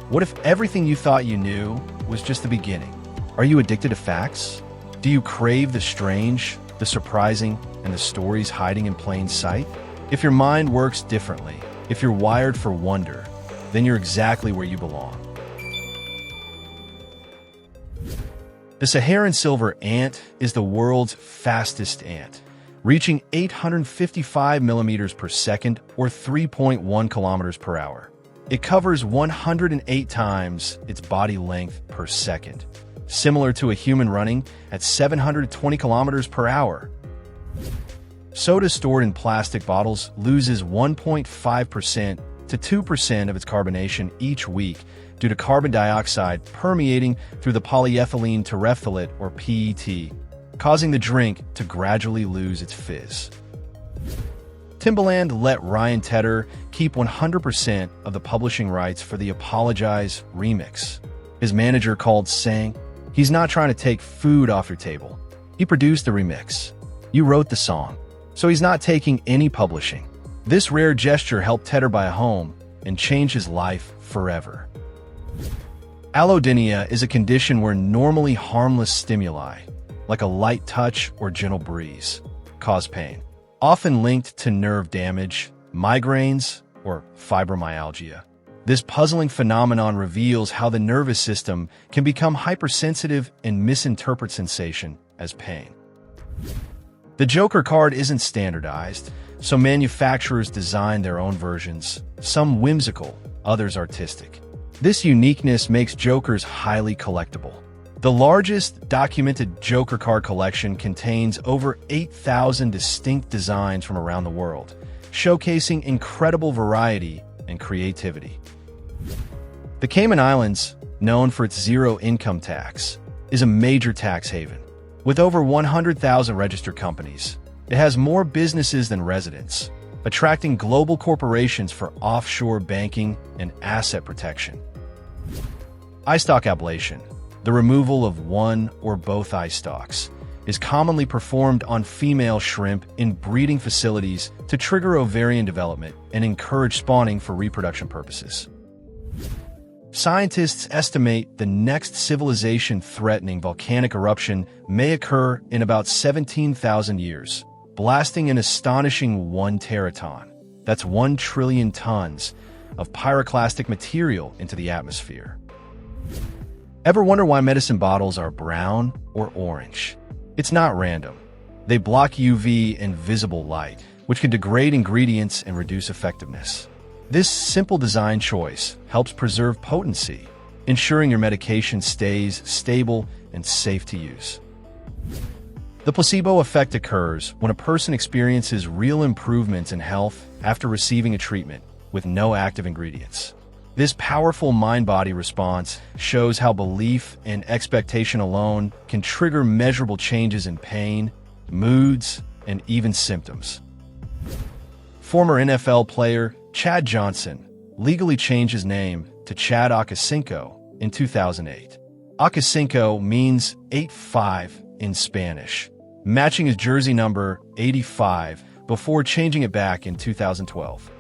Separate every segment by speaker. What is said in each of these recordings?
Speaker 1: What if everything you thought you knew was just the beginning? Are you addicted to facts? Do you crave the strange, the surprising, and the stories hiding in plain sight? If your mind works differently, if you're wired for wonder, then you're exactly where you belong. The Saharan silver ant is the world's fastest ant, reaching 855 millimeters per second or 3.1 kilometers per hour. It covers 108 times its body length per second, similar to a human running at 720 kilometers per hour. Soda stored in plastic bottles loses 1.5% to 2% of its carbonation each week due to carbon dioxide permeating through the polyethylene terephthalate or PET, causing the drink to gradually lose its fizz. Timbaland let Ryan Tedder keep 100% of the publishing rights for the Apologize remix. His manager called, saying, "He's not trying to take food off your table. He produced the remix. You wrote the song. So he's not taking any publishing." This rare gesture helped Tedder buy a home and change his life forever. Allodynia is a condition where normally harmless stimuli, like a light touch or gentle breeze, cause pain, often linked to nerve damage, migraines, or fibromyalgia. This puzzling phenomenon reveals how the nervous system can become hypersensitive and misinterpret sensation as pain. The Joker card isn't standardized, so manufacturers design their own versions, some whimsical, others artistic. This uniqueness makes Jokers highly collectible. The largest documented Joker card collection contains over 8,000 distinct designs from around the world, showcasing incredible variety and creativity. The Cayman Islands, known for its zero income tax, is a major tax haven. With over 100,000 registered companies, it has more businesses than residents, attracting global corporations for offshore banking and asset protection. Eye stalk ablation, the removal of one or both eye stalks, is commonly performed on female shrimp in breeding facilities to trigger ovarian development and encourage spawning for reproduction purposes. Scientists estimate the next civilization-threatening volcanic eruption may occur in about 17,000 years, blasting an astonishing 1 teraton, that's 1 trillion tons, of pyroclastic material into the atmosphere. Ever wonder why medicine bottles are brown or orange? It's not random. They block UV and visible light, which can degrade ingredients and reduce effectiveness. This simple design choice helps preserve potency, ensuring your medication stays stable and safe to use. The placebo effect occurs when a person experiences real improvements in health after receiving a treatment with no active ingredients. This powerful mind-body response shows how belief and expectation alone can trigger measurable changes in pain, moods, and even symptoms. Former NFL player Chad Johnson legally changed his name to Chad Ochocinco in 2008. Ochocinco means 85 in Spanish, matching his jersey number 85 before changing it back in 2012.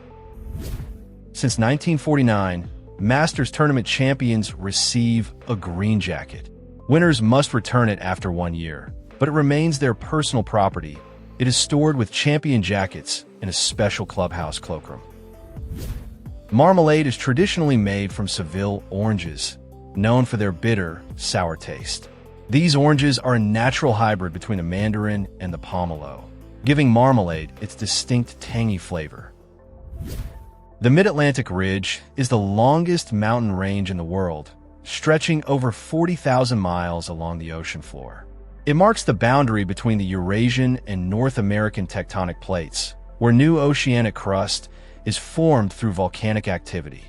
Speaker 1: Since 1949, Masters Tournament champions receive a green jacket. Winners must return it after 1 year, but it remains their personal property. It is stored with champion jackets in a special clubhouse cloakroom. Marmalade is traditionally made from Seville oranges, known for their bitter, sour taste. These oranges are a natural hybrid between a mandarin and the pomelo, giving marmalade its distinct tangy flavor. The Mid-Atlantic Ridge is the longest mountain range in the world, stretching over 40,000 miles along the ocean floor. It marks the boundary between the Eurasian and North American tectonic plates, where new oceanic crust is formed through volcanic activity.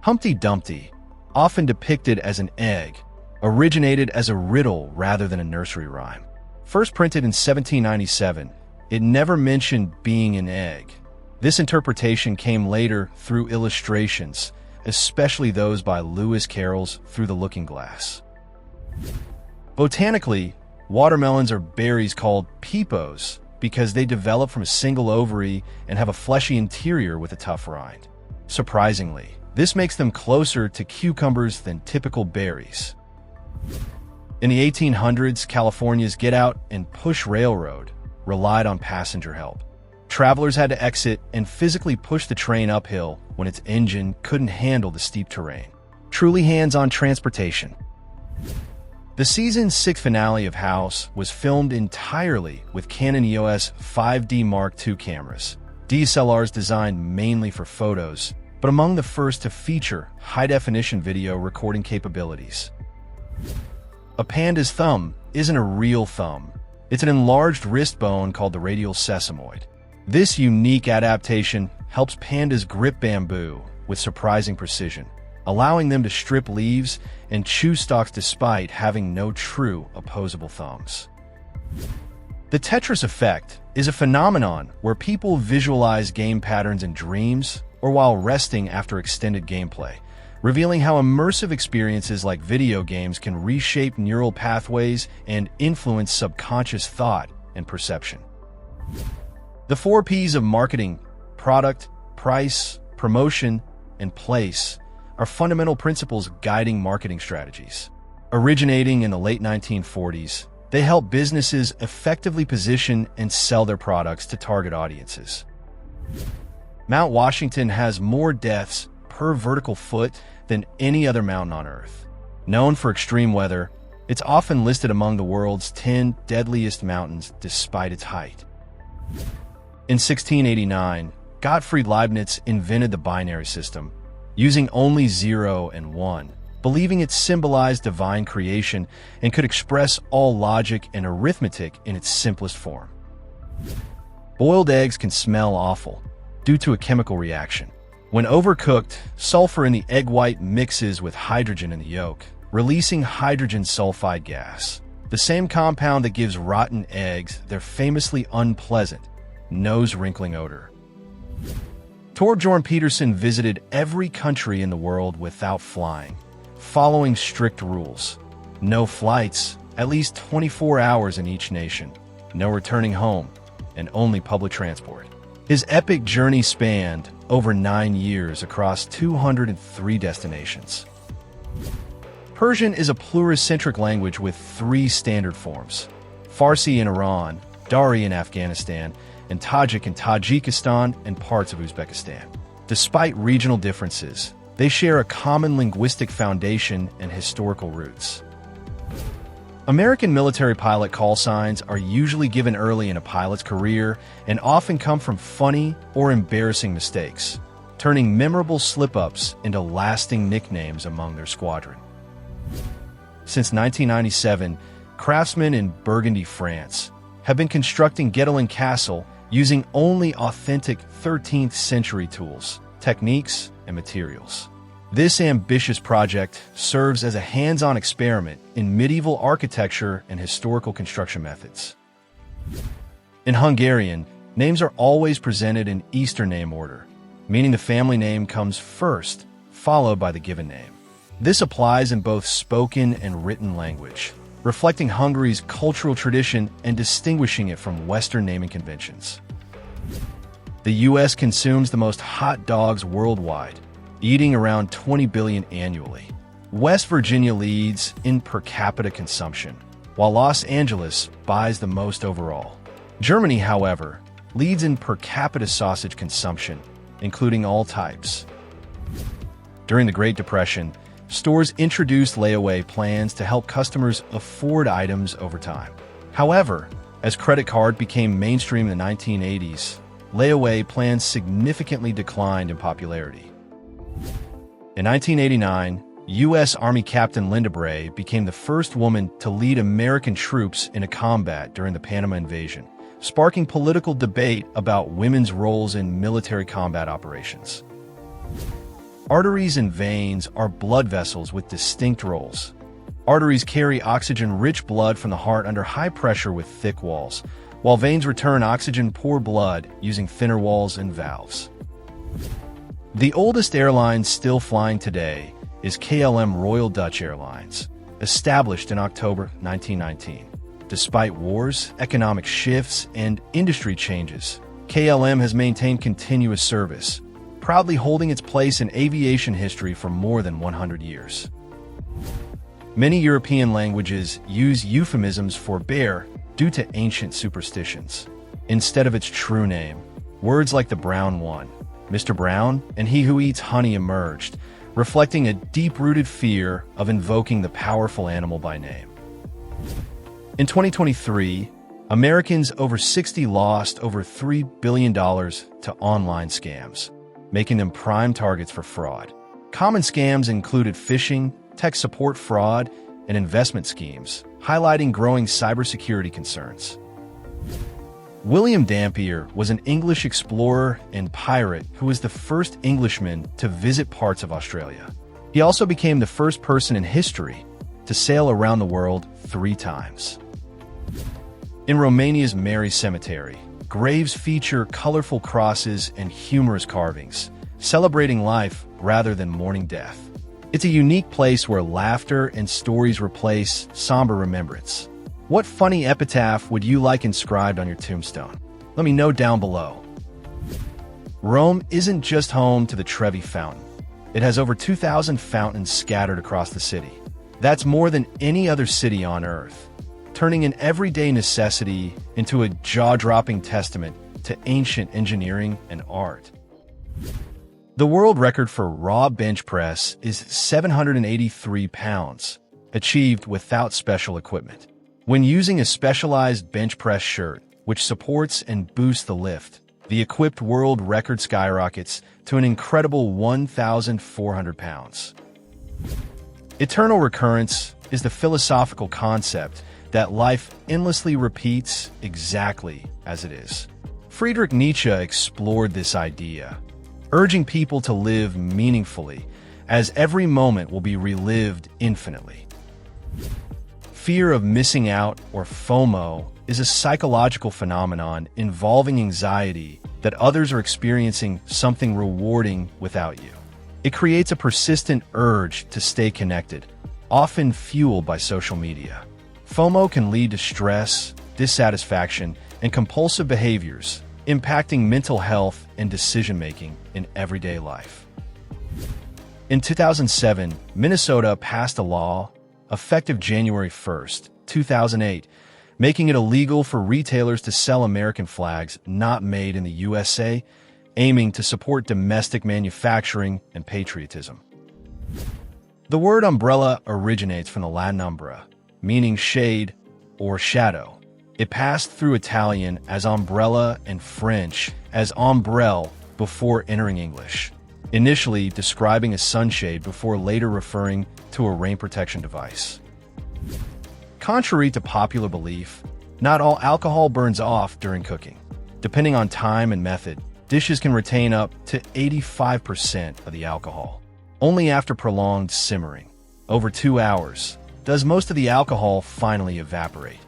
Speaker 1: Humpty Dumpty, often depicted as an egg, originated as a riddle rather than a nursery rhyme. First printed in 1797, it never mentioned being an egg. This interpretation came later through illustrations, especially those by Lewis Carroll's Through the Looking Glass. Botanically, watermelons are berries called peepos because they develop from a single ovary and have a fleshy interior with a tough rind. Surprisingly, This makes them closer to cucumbers than typical berries. In the 1800s, California's Get Out and Push Railroad relied on passenger help. Travelers had to exit and physically push the train uphill when its engine couldn't handle the steep terrain. Truly hands-on transportation. The season's 6th finale of House was filmed entirely with Canon EOS 5D Mark II cameras, DSLRs designed mainly for photos, but among the first to feature high-definition video recording capabilities. A panda's thumb isn't a real thumb. It's an enlarged wrist bone called the radial sesamoid. This unique adaptation helps pandas grip bamboo with surprising precision, allowing them to strip leaves and chew stalks despite having no true opposable thumbs. The Tetris effect is a phenomenon where people visualize game patterns in dreams or while resting after extended gameplay, revealing how immersive experiences like video games can reshape neural pathways and influence subconscious thought and perception. The 4 Ps of marketing, product, price, promotion, and place, are fundamental principles guiding marketing strategies. Originating in the late 1940s, they help businesses effectively position and sell their products to target audiences. Mount Washington has more deaths per vertical foot than any other mountain on Earth. Known for extreme weather, it's often listed among the world's 10 deadliest mountains despite its height. In 1689, Gottfried Leibniz invented the binary system, using only 0 and 1, believing it symbolized divine creation and could express all logic and arithmetic in its simplest form. Boiled eggs can smell awful due to a chemical reaction. When overcooked, sulfur in the egg white mixes with hydrogen in the yolk, releasing hydrogen sulfide gas, the same compound that gives rotten eggs their famously unpleasant, nose-wrinkling odor. Torbjorn Peterson visited every country in the world without flying, following strict rules. No flights, at least 24 hours in each nation, no returning home, and only public transport. His epic journey spanned over 9 years across 203 destinations. Persian is a pluricentric language with 3 standard forms: Farsi in Iran, Dari in Afghanistan, and Tajik in Tajikistan and parts of Uzbekistan. Despite regional differences, they share a common linguistic foundation and historical roots. American military pilot call signs are usually given early in a pilot's career and often come from funny or embarrassing mistakes, turning memorable slip-ups into lasting nicknames among their squadron. Since 1997, craftsmen in Burgundy, France, have been constructing Guédelin Castle using only authentic 13th century tools, techniques, and materials. This ambitious project serves as a hands-on experiment in medieval architecture and historical construction methods. In Hungarian, names are always presented in Eastern name order, meaning the family name comes first, followed by the given name. This applies in both spoken and written language, reflecting Hungary's cultural tradition and distinguishing it from Western naming conventions. The U.S. consumes the most hot dogs worldwide, eating around 20 billion annually. West Virginia leads in per capita consumption, while Los Angeles buys the most overall. Germany, however, leads in per capita sausage consumption, including all types. During the Great Depression, stores introduced layaway plans to help customers afford items over time. However, as credit card became mainstream in the 1980s, layaway plans significantly declined in popularity. In 1989, U.S. Army Captain Linda Bray became the first woman to lead American troops in a combat during the Panama Invasion, sparking political debate about women's roles in military combat operations. Arteries and veins are blood vessels with distinct roles. Arteries carry oxygen-rich blood from the heart under high pressure with thick walls, while veins return oxygen-poor blood using thinner walls and valves. The oldest airline still flying today is KLM Royal Dutch Airlines, established in October 1919. Despite wars, economic shifts, and industry changes, KLM has maintained continuous service, proudly holding its place in aviation history for more than 100 years. Many European languages use euphemisms for bear due to ancient superstitions. Instead of its true name, words like the brown one, Mr. Brown, and he who eats honey emerged, reflecting a deep-rooted fear of invoking the powerful animal by name. In 2023, Americans over 60 lost over $3 billion to online scams, making them prime targets for fraud. Common scams included phishing, tech support fraud, and investment schemes, highlighting growing cybersecurity concerns. William Dampier was an English explorer and pirate who was the first Englishman to visit parts of Australia. He also became the first person in history to sail around the world 3 times. In Romania's Mary Cemetery, graves feature colorful crosses and humorous carvings, celebrating life rather than mourning death. It's a unique place where laughter and stories replace somber remembrance. What funny epitaph would you like inscribed on your tombstone? Let me know down below. Rome isn't just home to the Trevi Fountain. It has over 2,000 fountains scattered across the city. That's more than any other city on Earth, turning an everyday necessity into a jaw-dropping testament to ancient engineering and art. The world record for raw bench press is 783 pounds, achieved without special equipment. When using a specialized bench press shirt, which supports and boosts the lift, the equipped world record skyrockets to an incredible 1,400 pounds. Eternal recurrence is the philosophical concept that life endlessly repeats exactly as it is. Friedrich Nietzsche explored this idea, urging people to live meaningfully, as every moment will be relived infinitely. Fear of missing out, or FOMO, is a psychological phenomenon involving anxiety that others are experiencing something rewarding without you. It creates a persistent urge to stay connected, often fueled by social media. FOMO can lead to stress, dissatisfaction, and compulsive behaviors, impacting mental health and decision-making in everyday life. In 2007, Minnesota passed a law effective January 1, 2008, making it illegal for retailers to sell American flags not made in the USA, aiming to support domestic manufacturing and patriotism. The word umbrella originates from the Latin umbra, meaning shade or shadow. It passed through Italian as umbrella and French as ombrelle before entering English, initially describing a sunshade before later referring to a rain protection device. Contrary to popular belief, not all alcohol burns off during cooking. Depending on time and method, dishes can retain up to 85% of the alcohol. Only after prolonged simmering, over 2 hours, does most of the alcohol finally evaporate.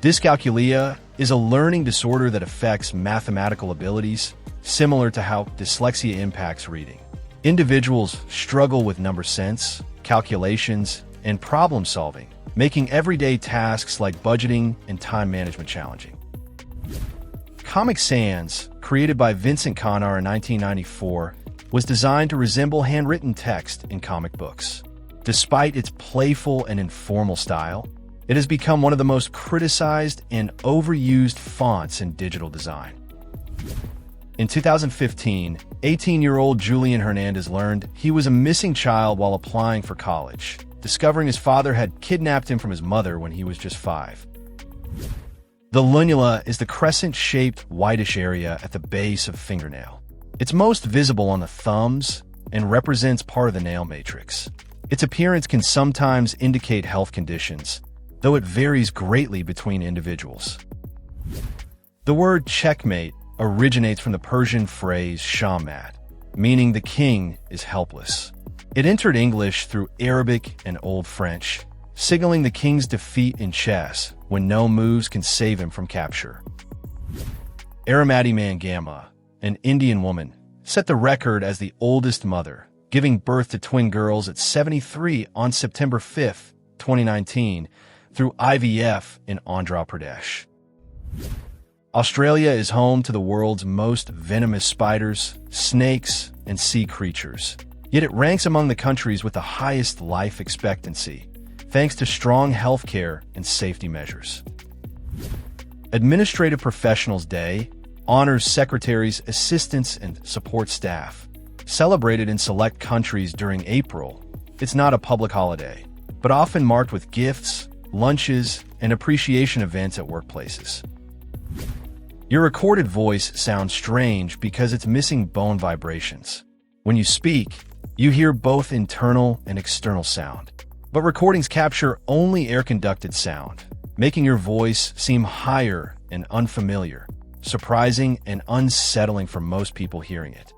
Speaker 1: Dyscalculia is a learning disorder that affects mathematical abilities, similar to how dyslexia impacts reading. Individuals struggle with number sense, calculations, and problem solving, making everyday tasks like budgeting and time management challenging. Comic Sans, created by Vincent Connar in 1994, was designed to resemble handwritten text in comic books. Despite its playful and informal style, it has become one of the most criticized and overused fonts in digital design. In 2015, 18-year-old Julian Hernandez learned he was a missing child while applying for college, discovering his father had kidnapped him from his mother when he was just 5. The lunula is the crescent-shaped whitish area at the base of fingernail. It's most visible on the thumbs and represents part of the nail matrix. Its appearance can sometimes indicate health conditions, though it varies greatly between individuals. The word checkmate originates from the Persian phrase shamat, meaning the king is helpless. It entered English through Arabic and Old French, signaling the king's defeat in chess when no moves can save him from capture. Aramati Mangama, an Indian woman, set the record as the oldest mother, giving birth to twin girls at 73 on September 5, 2019, through IVF in Andhra Pradesh. Australia is home to the world's most venomous spiders, snakes, and sea creatures. Yet it ranks among the countries with the highest life expectancy, thanks to strong healthcare and safety measures. Administrative Professionals Day honors secretaries, assistants, and support staff. Celebrated in select countries during April, it's not a public holiday, but often marked with gifts, lunches, and appreciation events at workplaces. Your recorded voice sounds strange because it's missing bone vibrations. When you speak, you hear both internal and external sound. But recordings capture only air-conducted sound, making your voice seem higher and unfamiliar, surprising and unsettling for most people hearing it.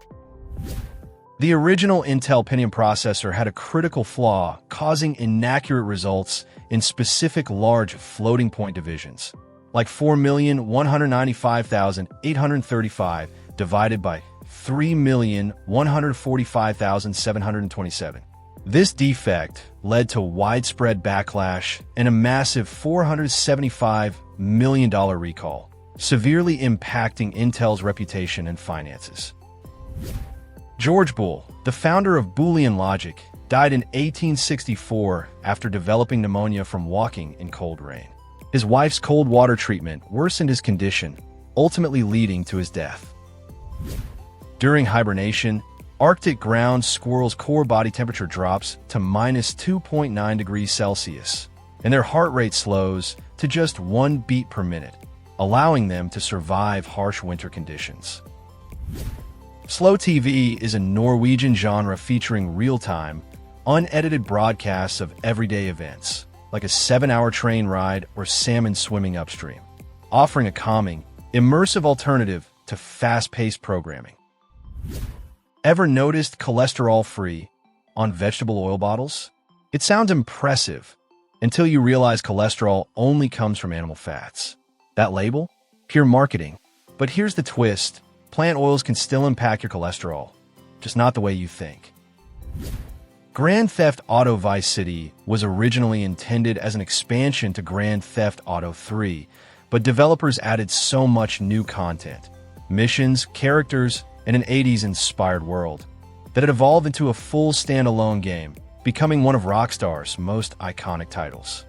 Speaker 1: The original Intel Pentium processor had a critical flaw, causing inaccurate results in specific large floating-point divisions, like 4,195,835 divided by 3,145,727. This defect led to widespread backlash and a massive $475 million recall, severely impacting Intel's reputation and finances. George Boole, the founder of Boolean logic, died in 1864 after developing pneumonia from walking in cold rain. His wife's cold water treatment worsened his condition, ultimately leading to his death. During hibernation, Arctic ground squirrels' core body temperature drops to minus 2.9 degrees Celsius, and their heart rate slows to just 1 beat per minute, allowing them to survive harsh winter conditions. Slow TV is a Norwegian genre featuring real-time, unedited broadcasts of everyday events, like a 7-hour train ride or salmon swimming upstream, offering a calming, immersive alternative to fast-paced programming. Ever noticed cholesterol-free on vegetable oil bottles? It sounds impressive until you realize cholesterol only comes from animal fats. That label? Pure marketing. But here's the twist. Plant oils can still impact your cholesterol, just not the way you think. Grand Theft Auto Vice City was originally intended as an expansion to Grand Theft Auto 3, but developers added so much new content, missions, characters, and an 80s-inspired world that it evolved into a full standalone game, becoming one of Rockstar's most iconic titles.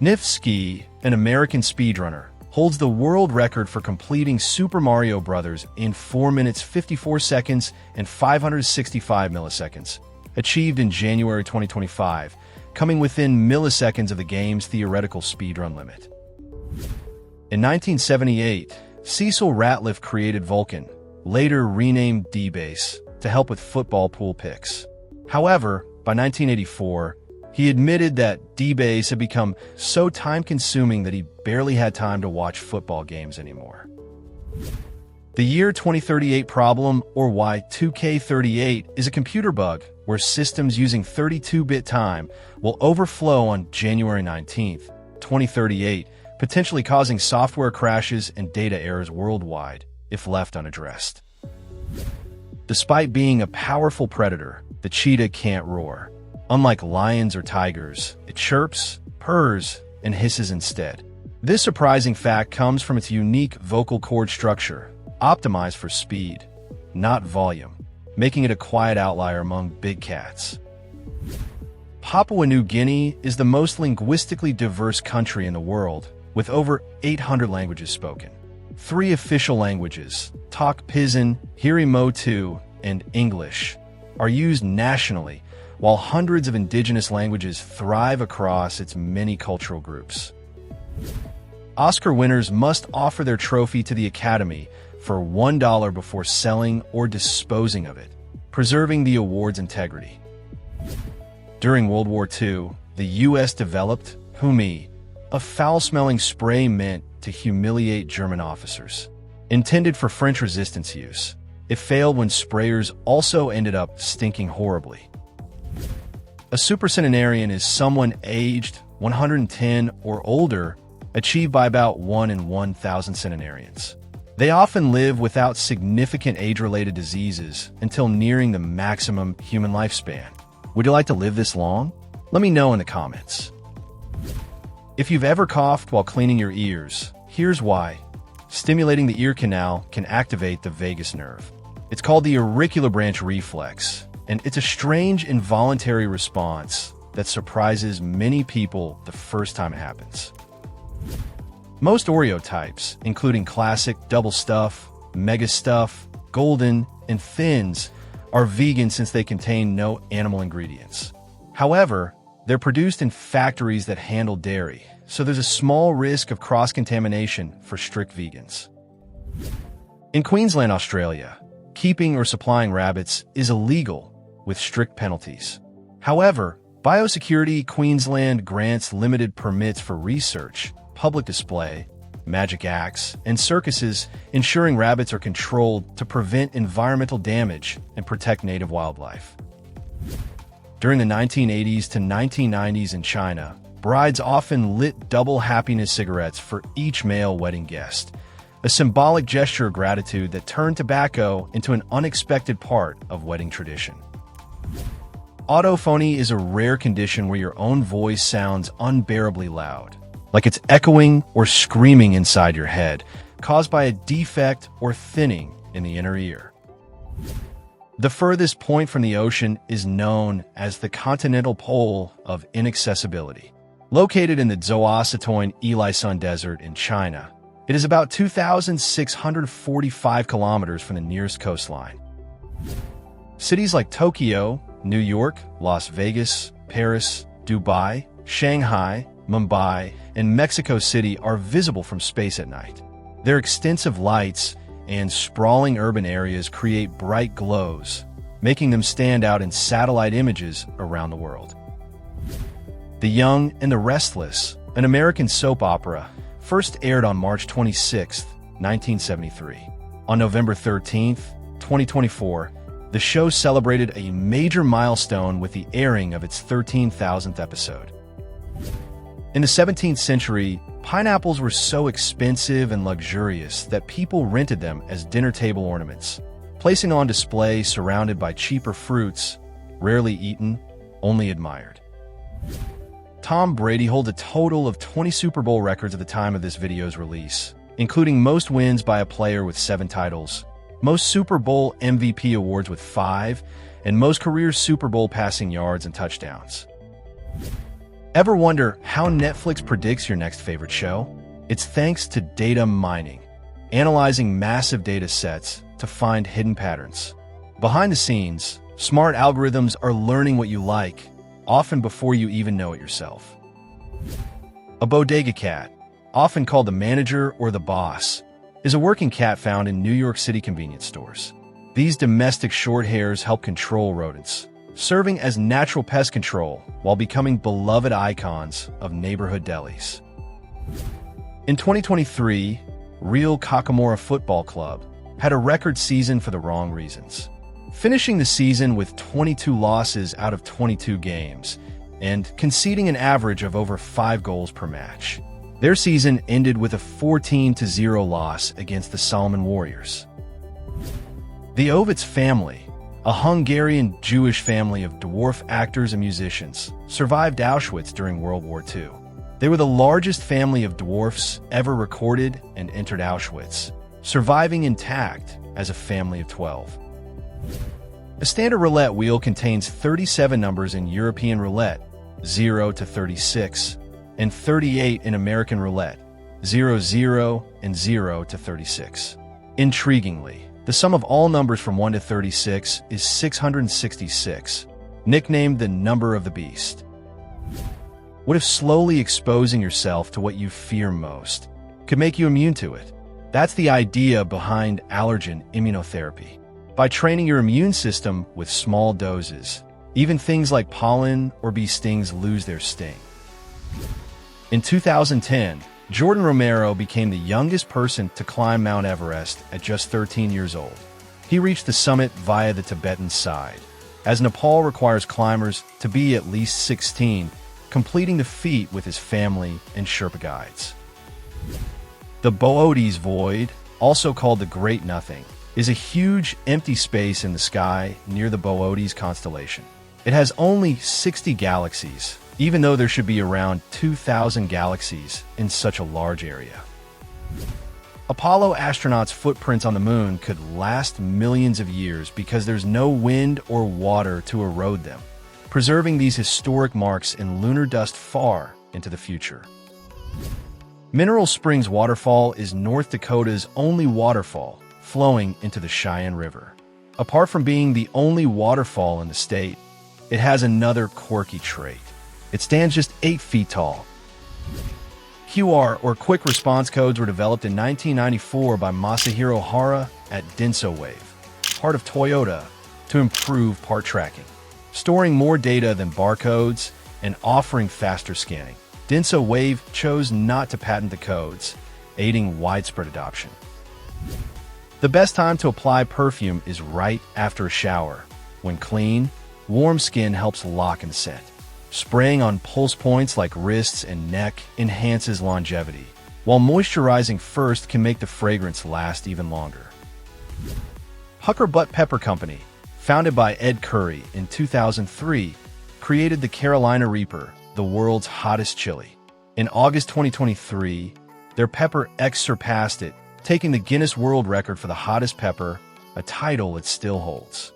Speaker 1: Nifsky, an American speedrunner, holds the world record for completing Super Mario Bros. In 4 minutes 54 seconds and 565 milliseconds, achieved in January 2025, coming within milliseconds of the game's theoretical speedrun limit. In 1978, Cecil Ratliff created Vulcan, later renamed D-Base, to help with football pool picks. However, by 1984, he admitted that D-Base had become so time-consuming that he barely had time to watch football games anymore. The Year 2038 problem, or Y2K38, is a computer bug where systems using 32-bit time will overflow on January 19, 2038, potentially causing software crashes and data errors worldwide if left unaddressed. Despite being a powerful predator, the cheetah can't roar. Unlike lions or tigers, it chirps, purrs, and hisses instead. This surprising fact comes from its unique vocal cord structure, optimized for speed, not volume, making it a quiet outlier among big cats. Papua New Guinea is the most linguistically diverse country in the world, with over 800 languages spoken. 3 official languages, Tok Pisin, Hiri Motu, and English, are used nationally, while hundreds of indigenous languages thrive across its many cultural groups. Oscar winners must offer their trophy to the Academy for $1 before selling or disposing of it, preserving the award's integrity. During World War II, the U.S. developed Humi, a foul-smelling spray meant to humiliate German officers. Intended for French resistance use, it failed when sprayers also ended up stinking horribly. A supercentenarian is someone aged 110 or older, achieved by about 1 in 1,000 centenarians. They often live without significant age-related diseases until nearing the maximum human lifespan. Would you like to live this long? Let me know in the comments. If you've ever coughed while cleaning your ears, here's why. Stimulating the ear canal can activate the vagus nerve. It's called the auricular branch reflex, and it's a strange involuntary response that surprises many people the first time it happens. Most Oreo types, including classic, double stuff, mega stuff, golden, and thins, are vegan since they contain no animal ingredients. However, they're produced in factories that handle dairy, so there's a small risk of cross-contamination for strict vegans. In Queensland, Australia, keeping or supplying rabbits is illegal with strict penalties. However, Biosecurity Queensland grants limited permits for research, public display, magic acts, and circuses, ensuring rabbits are controlled to prevent environmental damage and protect native wildlife. During the 1980s to 1990s in China, brides often lit double happiness cigarettes for each male wedding guest, a symbolic gesture of gratitude that turned tobacco into an unexpected part of wedding tradition. Autophony is a rare condition where your own voice sounds unbearably loud, like it's echoing or screaming inside your head, caused by a defect or thinning in the inner ear. The furthest point from the ocean is known as the continental pole of inaccessibility. Located in the Zhoushantou Ilishan Desert in China, it is about 2,645 kilometers from the nearest coastline. Cities like Tokyo, New York, Las Vegas, Paris, Dubai, Shanghai, Mumbai, and Mexico City are visible from space at night. Their extensive lights and sprawling urban areas create bright glows, making them stand out in satellite images around the world. The Young and the Restless, an American soap opera, first aired on March 26, 1973. On November 13, 2024, the show celebrated a major milestone with the airing of its 13,000th episode. In the 17th century, pineapples were so expensive and luxurious that people rented them as dinner table ornaments, placing on display surrounded by cheaper fruits, rarely eaten, only admired. Tom Brady holds a total of 20 Super Bowl records at the time of this video's release, including most wins by a player with 7 titles, most Super Bowl MVP awards with 5, and most career Super Bowl passing yards and touchdowns. Ever wonder how Netflix predicts your next favorite show? It's thanks to data mining, analyzing massive data sets to find hidden patterns. Behind the scenes, smart algorithms are learning what you like, often before you even know it yourself. A bodega cat, often called the manager or the boss, is a working cat found in New York City convenience stores. These domestic short hairs help control rodents, serving as natural pest control while becoming beloved icons of neighborhood delis. In 2023, Real Kakamora Football Club had a record season for the wrong reasons, finishing the season with 22 losses out of 22 games and conceding an average of over 5 goals per match. Their season ended with a 14-0 loss against the Solomon Warriors. The Ovitz family, a Hungarian Jewish family of dwarf actors and musicians, survived Auschwitz during World War II. They were the largest family of dwarfs ever recorded and entered Auschwitz, surviving intact as a family of 12. A standard roulette wheel contains 37 numbers in European roulette, 0 to 36, and 38 in American roulette, 00 and 0 to 36. Intriguingly, the sum of all numbers from 1 to 36 is 666, nicknamed the number of the beast. What if slowly exposing yourself to what you fear most could make you immune to it? That's the idea behind allergen immunotherapy. By training your immune system with small doses, even things like pollen or bee stings lose their sting. In 2010, Jordan Romero became the youngest person to climb Mount Everest at just 13 years old. He reached the summit via the Tibetan side, as Nepal requires climbers to be at least 16, completing the feat with his family and Sherpa guides. The Boötes Void, also called the Great Nothing, is a huge empty space in the sky near the Boötes constellation. It has only 60 galaxies, even though there should be around 2,000 galaxies in such a large area. Apollo astronauts' footprints on the moon could last millions of years because there's no wind or water to erode them, preserving these historic marks in lunar dust far into the future. Mineral Springs Waterfall is North Dakota's only waterfall, flowing into the Cheyenne River. Apart from being the only waterfall in the state, it has another quirky trait. It stands just 8 feet tall. QR, or Quick Response Codes, were developed in 1994 by Masahiro Hara at DensoWave, part of Toyota, to improve part tracking, storing more data than barcodes and offering faster scanning. DensoWave chose not to patent the codes, aiding widespread adoption. The best time to apply perfume is right after a shower. When clean, warm skin helps lock in scent. Spraying on pulse points like wrists and neck enhances longevity, while moisturizing first can make the fragrance last even longer. Hucker Butt Pepper Company, founded by Ed Curry in 2003, created the Carolina Reaper, the world's hottest chili. In August 2023, their Pepper X surpassed it, taking the Guinness World Record for the hottest pepper, a title it still holds.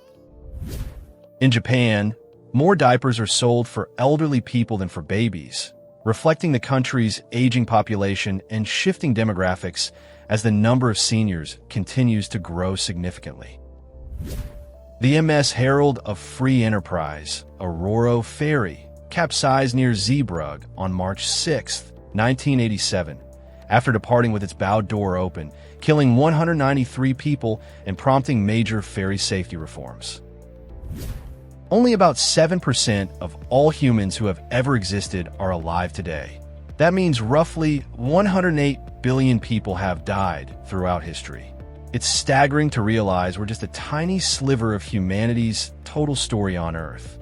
Speaker 1: In Japan, more diapers are sold for elderly people than for babies, reflecting the country's aging population and shifting demographics as the number of seniors continues to grow significantly. The MS Herald of Free Enterprise, Aurora ferry, capsized near Zeebrugge on March 6, 1987, after departing with its bow door open, killing 193 people and prompting major ferry safety reforms. Only about 7% of all humans who have ever existed are alive today. That means roughly 108 billion people have died throughout history. It's staggering to realize we're just a tiny sliver of humanity's total story on Earth.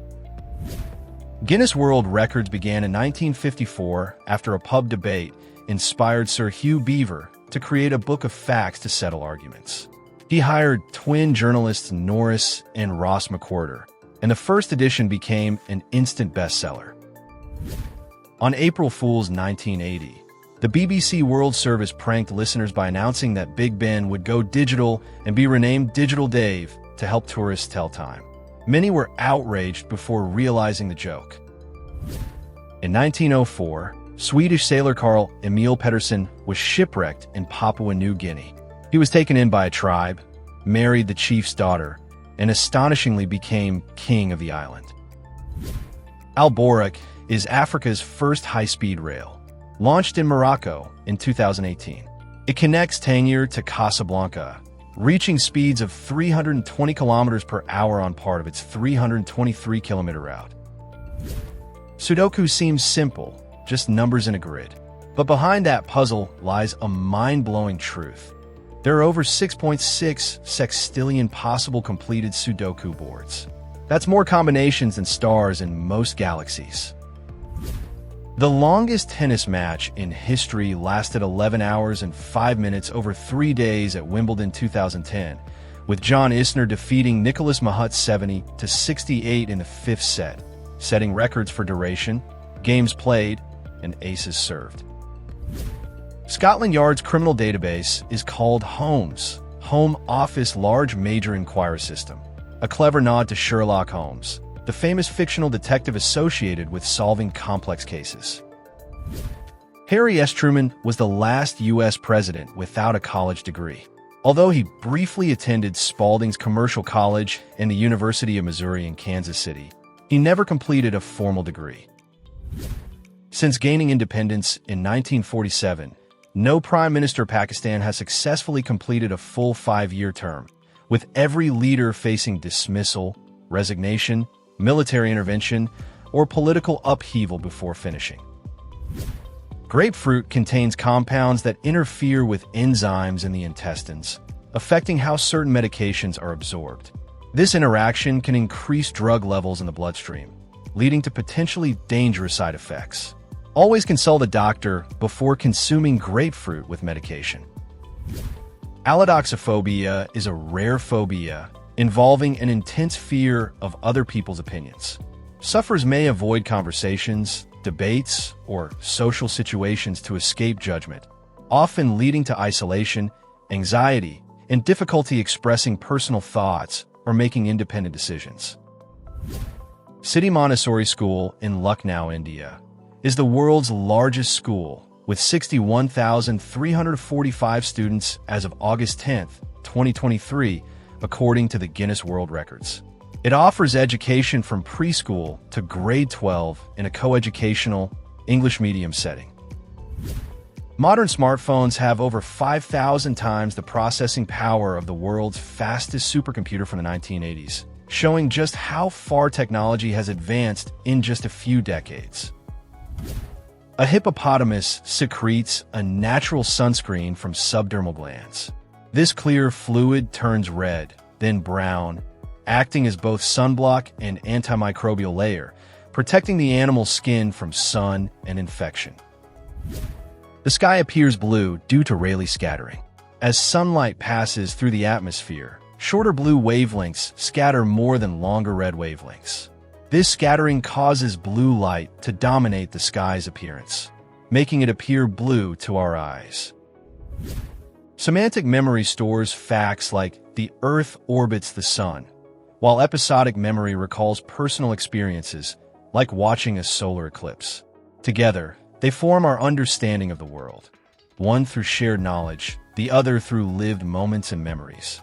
Speaker 1: Guinness World Records began in 1954 after a pub debate inspired Sir Hugh Beaver to create a book of facts to settle arguments. He hired twin journalists Norris and Ross McWhorter, and the first edition became an instant bestseller. On April Fool's 1980, the BBC World Service pranked listeners by announcing that Big Ben would go digital and be renamed Digital Dave to help tourists tell time. Many were outraged before realizing the joke. In 1904, Swedish sailor Carl Emil Pettersson was shipwrecked in Papua New Guinea. He was taken in by a tribe, married the chief's daughter, and astonishingly became king of the island. Al-Borak is Africa's first high-speed rail, launched in Morocco in 2018. It connects Tangier to Casablanca, reaching speeds of 320 kilometers per hour on part of its 323-kilometer route. Sudoku seems simple, just numbers in a grid. But behind that puzzle lies a mind-blowing truth. There are over 6.6 sextillion possible completed Sudoku boards. That's more combinations than stars in most galaxies. The longest tennis match in history lasted 11 hours and 5 minutes over 3 days at Wimbledon 2010, with John Isner defeating Nicholas Mahut 70-68 in the 5th set, setting records for duration, games played, and aces served. Scotland Yard's criminal database is called HOMES, Home Office Large Major Inquiry System, a clever nod to Sherlock Holmes, the famous fictional detective associated with solving complex cases. Harry S. Truman was the last U.S. president without a college degree. Although he briefly attended Spalding's Commercial College and the University of Missouri in Kansas City, he never completed a formal degree. Since gaining independence in 1947, no Prime Minister of Pakistan has successfully completed a full 5-year term, with every leader facing dismissal, resignation, military intervention, or political upheaval before finishing. Grapefruit contains compounds that interfere with enzymes in the intestines, affecting how certain medications are absorbed. This interaction can increase drug levels in the bloodstream, leading to potentially dangerous side effects. Always consult a doctor before consuming grapefruit with medication. Allodoxophobia is a rare phobia involving an intense fear of other people's opinions. Sufferers may avoid conversations, debates, or social situations to escape judgment, often leading to isolation anxiety, and difficulty expressing personal thoughts or making independent decisions. City Montessori School in Lucknow, India, is the world's largest school with 61,345 students as of August 10, 2023, according to the Guinness World Records. It offers education from preschool to grade 12 in a coeducational English medium setting. Modern smartphones have over 5,000 times the processing power of the world's fastest supercomputer from the 1980s, showing just how far technology has advanced in just a few decades. A hippopotamus secretes a natural sunscreen from subdermal glands. This clear fluid turns red, then brown, acting as both sunblock and antimicrobial layer, protecting the animal's skin from sun and infection. The sky appears blue due to Rayleigh scattering. As sunlight passes through the atmosphere, shorter blue wavelengths scatter more than longer red wavelengths. This scattering causes blue light to dominate the sky's appearance, making it appear blue to our eyes. Semantic memory stores facts like the Earth orbits the sun, while episodic memory recalls personal experiences, like watching a solar eclipse. Together, they form our understanding of the world, one through shared knowledge, the other through lived moments and memories.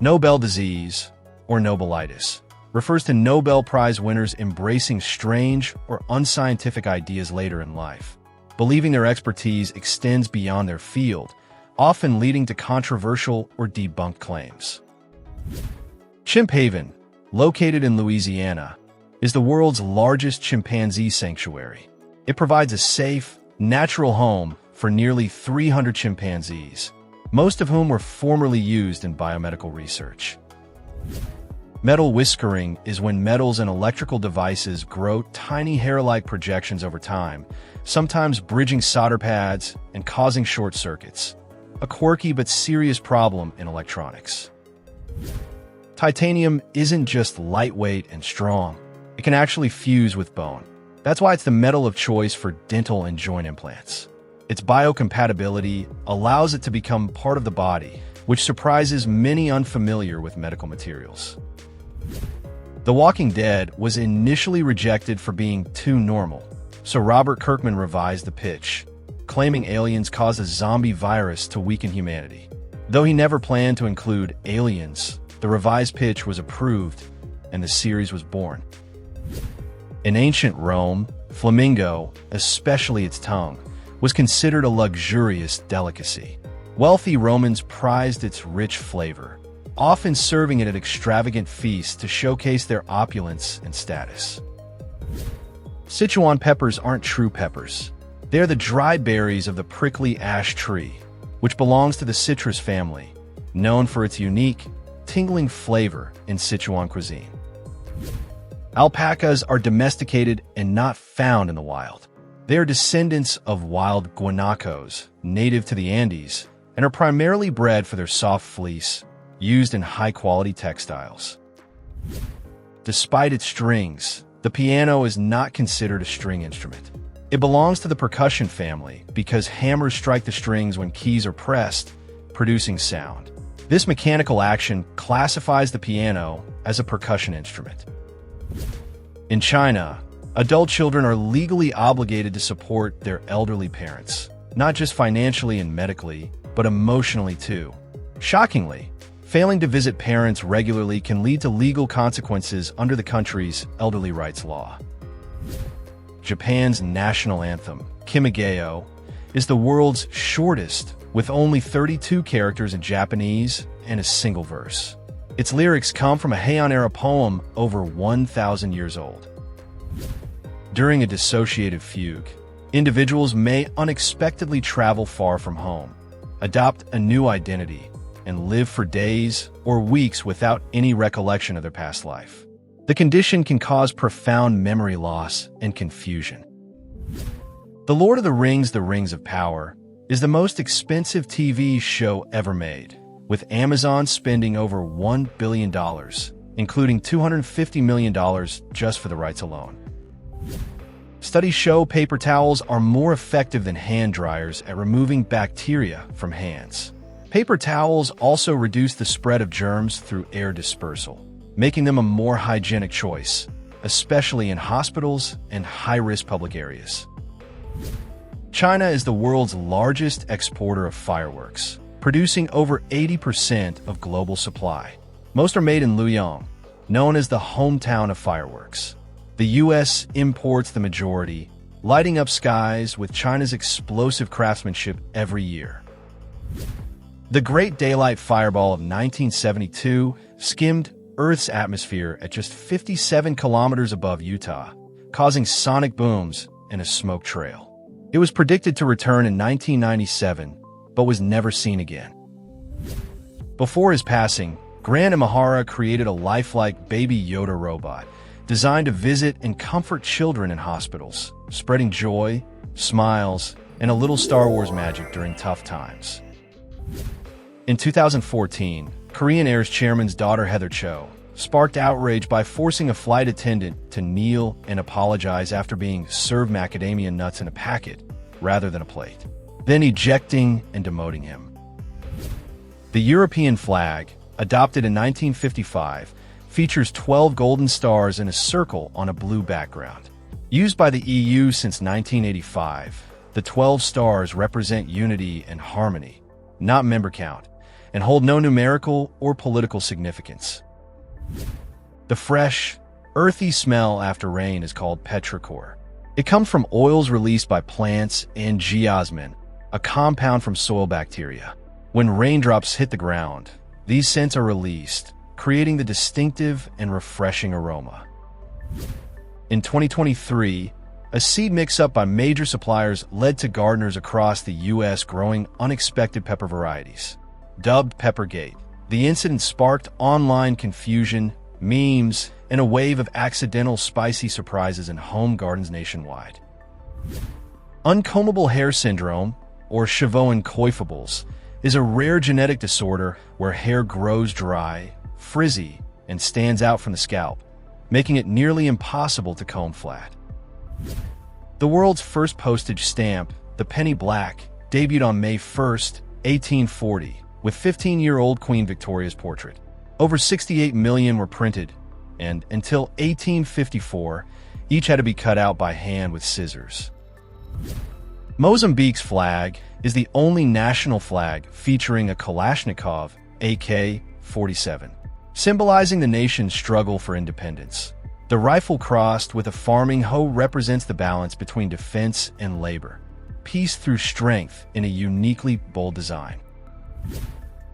Speaker 1: Nobel disease, or Nobelitis, refers to Nobel Prize winners embracing strange or unscientific ideas later in life, believing their expertise extends beyond their field, often leading to controversial or debunked claims. Chimp Haven, located in Louisiana, is the world's largest chimpanzee sanctuary. It provides a safe, natural home for nearly 300 chimpanzees, most of whom were formerly used in biomedical research. Metal whiskering is when metals and electrical devices grow tiny hair-like projections over time, sometimes bridging solder pads and causing short circuits, a quirky but serious problem in electronics. Titanium isn't just lightweight and strong. It can actually fuse with bone. That's why it's the metal of choice for dental and joint implants. Its biocompatibility allows it to become part of the body, which surprises many unfamiliar with medical materials. The Walking Dead was initially rejected for being too normal, so Robert Kirkman revised the pitch, claiming aliens cause a zombie virus to weaken humanity. Though he never planned to include aliens, the revised pitch was approved, and the series was born. In ancient Rome, flamingo, especially its tongue, was considered a luxurious delicacy. Wealthy Romans prized its rich flavor, often serving it at extravagant feasts to showcase their opulence and status. Sichuan peppers aren't true peppers. They are the dried berries of the prickly ash tree, which belongs to the citrus family, known for its unique, tingling flavor in Sichuan cuisine. Alpacas are domesticated and not found in the wild. They are descendants of wild guanacos, native to the Andes, and are primarily bred for their soft fleece, used in high-quality textiles. Despite its strings, the piano is not considered a string instrument. It belongs to the percussion family because hammers strike the strings when keys are pressed, producing sound. This mechanical action classifies the piano as a percussion instrument. In China, adult children are legally obligated to support their elderly parents, not just financially and medically, but emotionally too. Shockingly, failing to visit parents regularly can lead to legal consequences under the country's elderly rights law. Japan's national anthem, Kimigeo, is the world's shortest, with only 32 characters in Japanese and a single verse. Its lyrics come from a Heian-era poem over 1,000 years old. During a dissociative fugue, individuals may unexpectedly travel far from home, adopt a new identity, and live for days or weeks without any recollection of their past life. The condition can cause profound memory loss and confusion. The Lord of the Rings: The Rings of Power is the most expensive TV show ever made, with Amazon spending over $1 billion, including $250 million just for the rights alone. Studies show paper towels are more effective than hand dryers at removing bacteria from hands. Paper towels also reduce the spread of germs through air dispersal, making them a more hygienic choice, especially in hospitals and high-risk public areas. China is the world's largest exporter of fireworks, producing over 80% of global supply. Most are made in Luoyang, known as the hometown of fireworks. The U.S. imports the majority, lighting up skies with China's explosive craftsmanship every year. The Great Daylight Fireball of 1972 skimmed Earth's atmosphere at just 57 kilometers above Utah, causing sonic booms and a smoke trail. It was predicted to return in 1997, but was never seen again. Before his passing, Grand Imahara created a lifelike Baby Yoda robot designed to visit and comfort children in hospitals, spreading joy, smiles, and a little Star Wars magic during tough times. In 2014, Korean Air's chairman's daughter Heather Cho sparked outrage by forcing a flight attendant to kneel and apologize after being served macadamia nuts in a packet rather than a plate, then ejecting and demoting him. The European flag, adopted in 1955, features 12 golden stars in a circle on a blue background. Used by the EU since 1985, the 12 stars represent unity and harmony, not member count, and hold no numerical or political significance. The fresh, earthy smell after rain is called petrichor. It comes from oils released by plants and geosmin, a compound from soil bacteria. When raindrops hit the ground, these scents are released, creating the distinctive and refreshing aroma. In 2023, a seed mix-up by major suppliers led to gardeners across the U.S. growing unexpected pepper varieties. Dubbed Peppergate, the incident sparked online confusion, memes, and a wave of accidental spicy surprises in home gardens nationwide. Uncombable hair syndrome, or Chevaux-en-Coiffables, is a rare genetic disorder where hair grows dry, frizzy, and stands out from the scalp, making it nearly impossible to comb flat. The world's first postage stamp, the penny black, debuted on May 1, 1840, with 15-year-old Queen Victoria's portrait. Over 68 million were printed, and until 1854, each had to be cut out by hand with scissors. Mozambique's flag is the only national flag featuring a Kalashnikov AK-47, symbolizing the nation's struggle for independence. The rifle crossed with a farming hoe represents the balance between defense and labor, peace through strength in a uniquely bold design.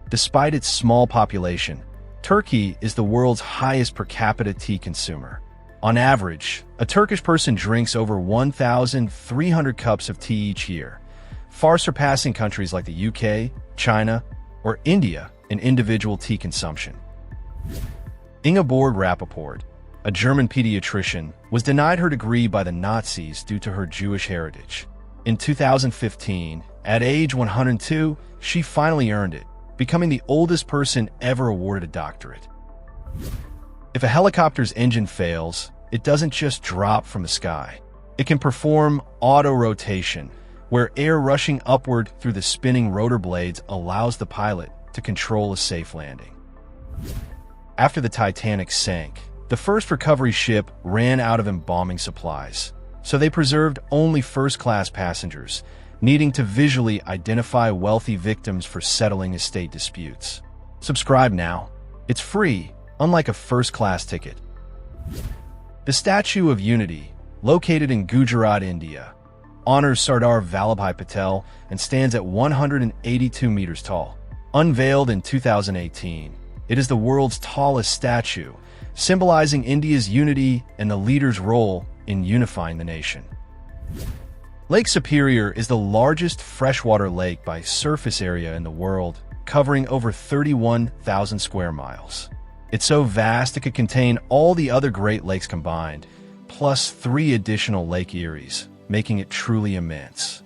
Speaker 1: Despite its small population, Turkey is the world's highest per capita tea consumer. On average, a Turkish person drinks over 1,300 cups of tea each year, far surpassing countries like the UK, China, or India in individual tea consumption. Ingeborg Rappaport, a German pediatrician, was denied her degree by the Nazis due to her Jewish heritage. In 2015, at age 102, she finally earned it, becoming the oldest person ever awarded a doctorate. If a helicopter's engine fails, it doesn't just drop from the sky. It can perform auto-rotation, where air rushing upward through the spinning rotor blades allows the pilot to control a safe landing. After the Titanic sank, the first recovery ship ran out of embalming supplies, so they preserved only first-class passengers, needing to visually identify wealthy victims for settling estate disputes. Subscribe now. It's free, unlike a first-class ticket. The Statue of Unity, located in Gujarat, India, honors Sardar Vallabhbhai Patel and stands at 182 meters tall. Unveiled in 2018, it is the world's tallest statue, symbolizing India's unity and the leader's role in unifying the nation. Lake Superior is the largest freshwater lake by surface area in the world, covering over 31,000 square miles. It's so vast it could contain all the other Great Lakes combined, plus 3 additional Lake Eries, making it truly immense.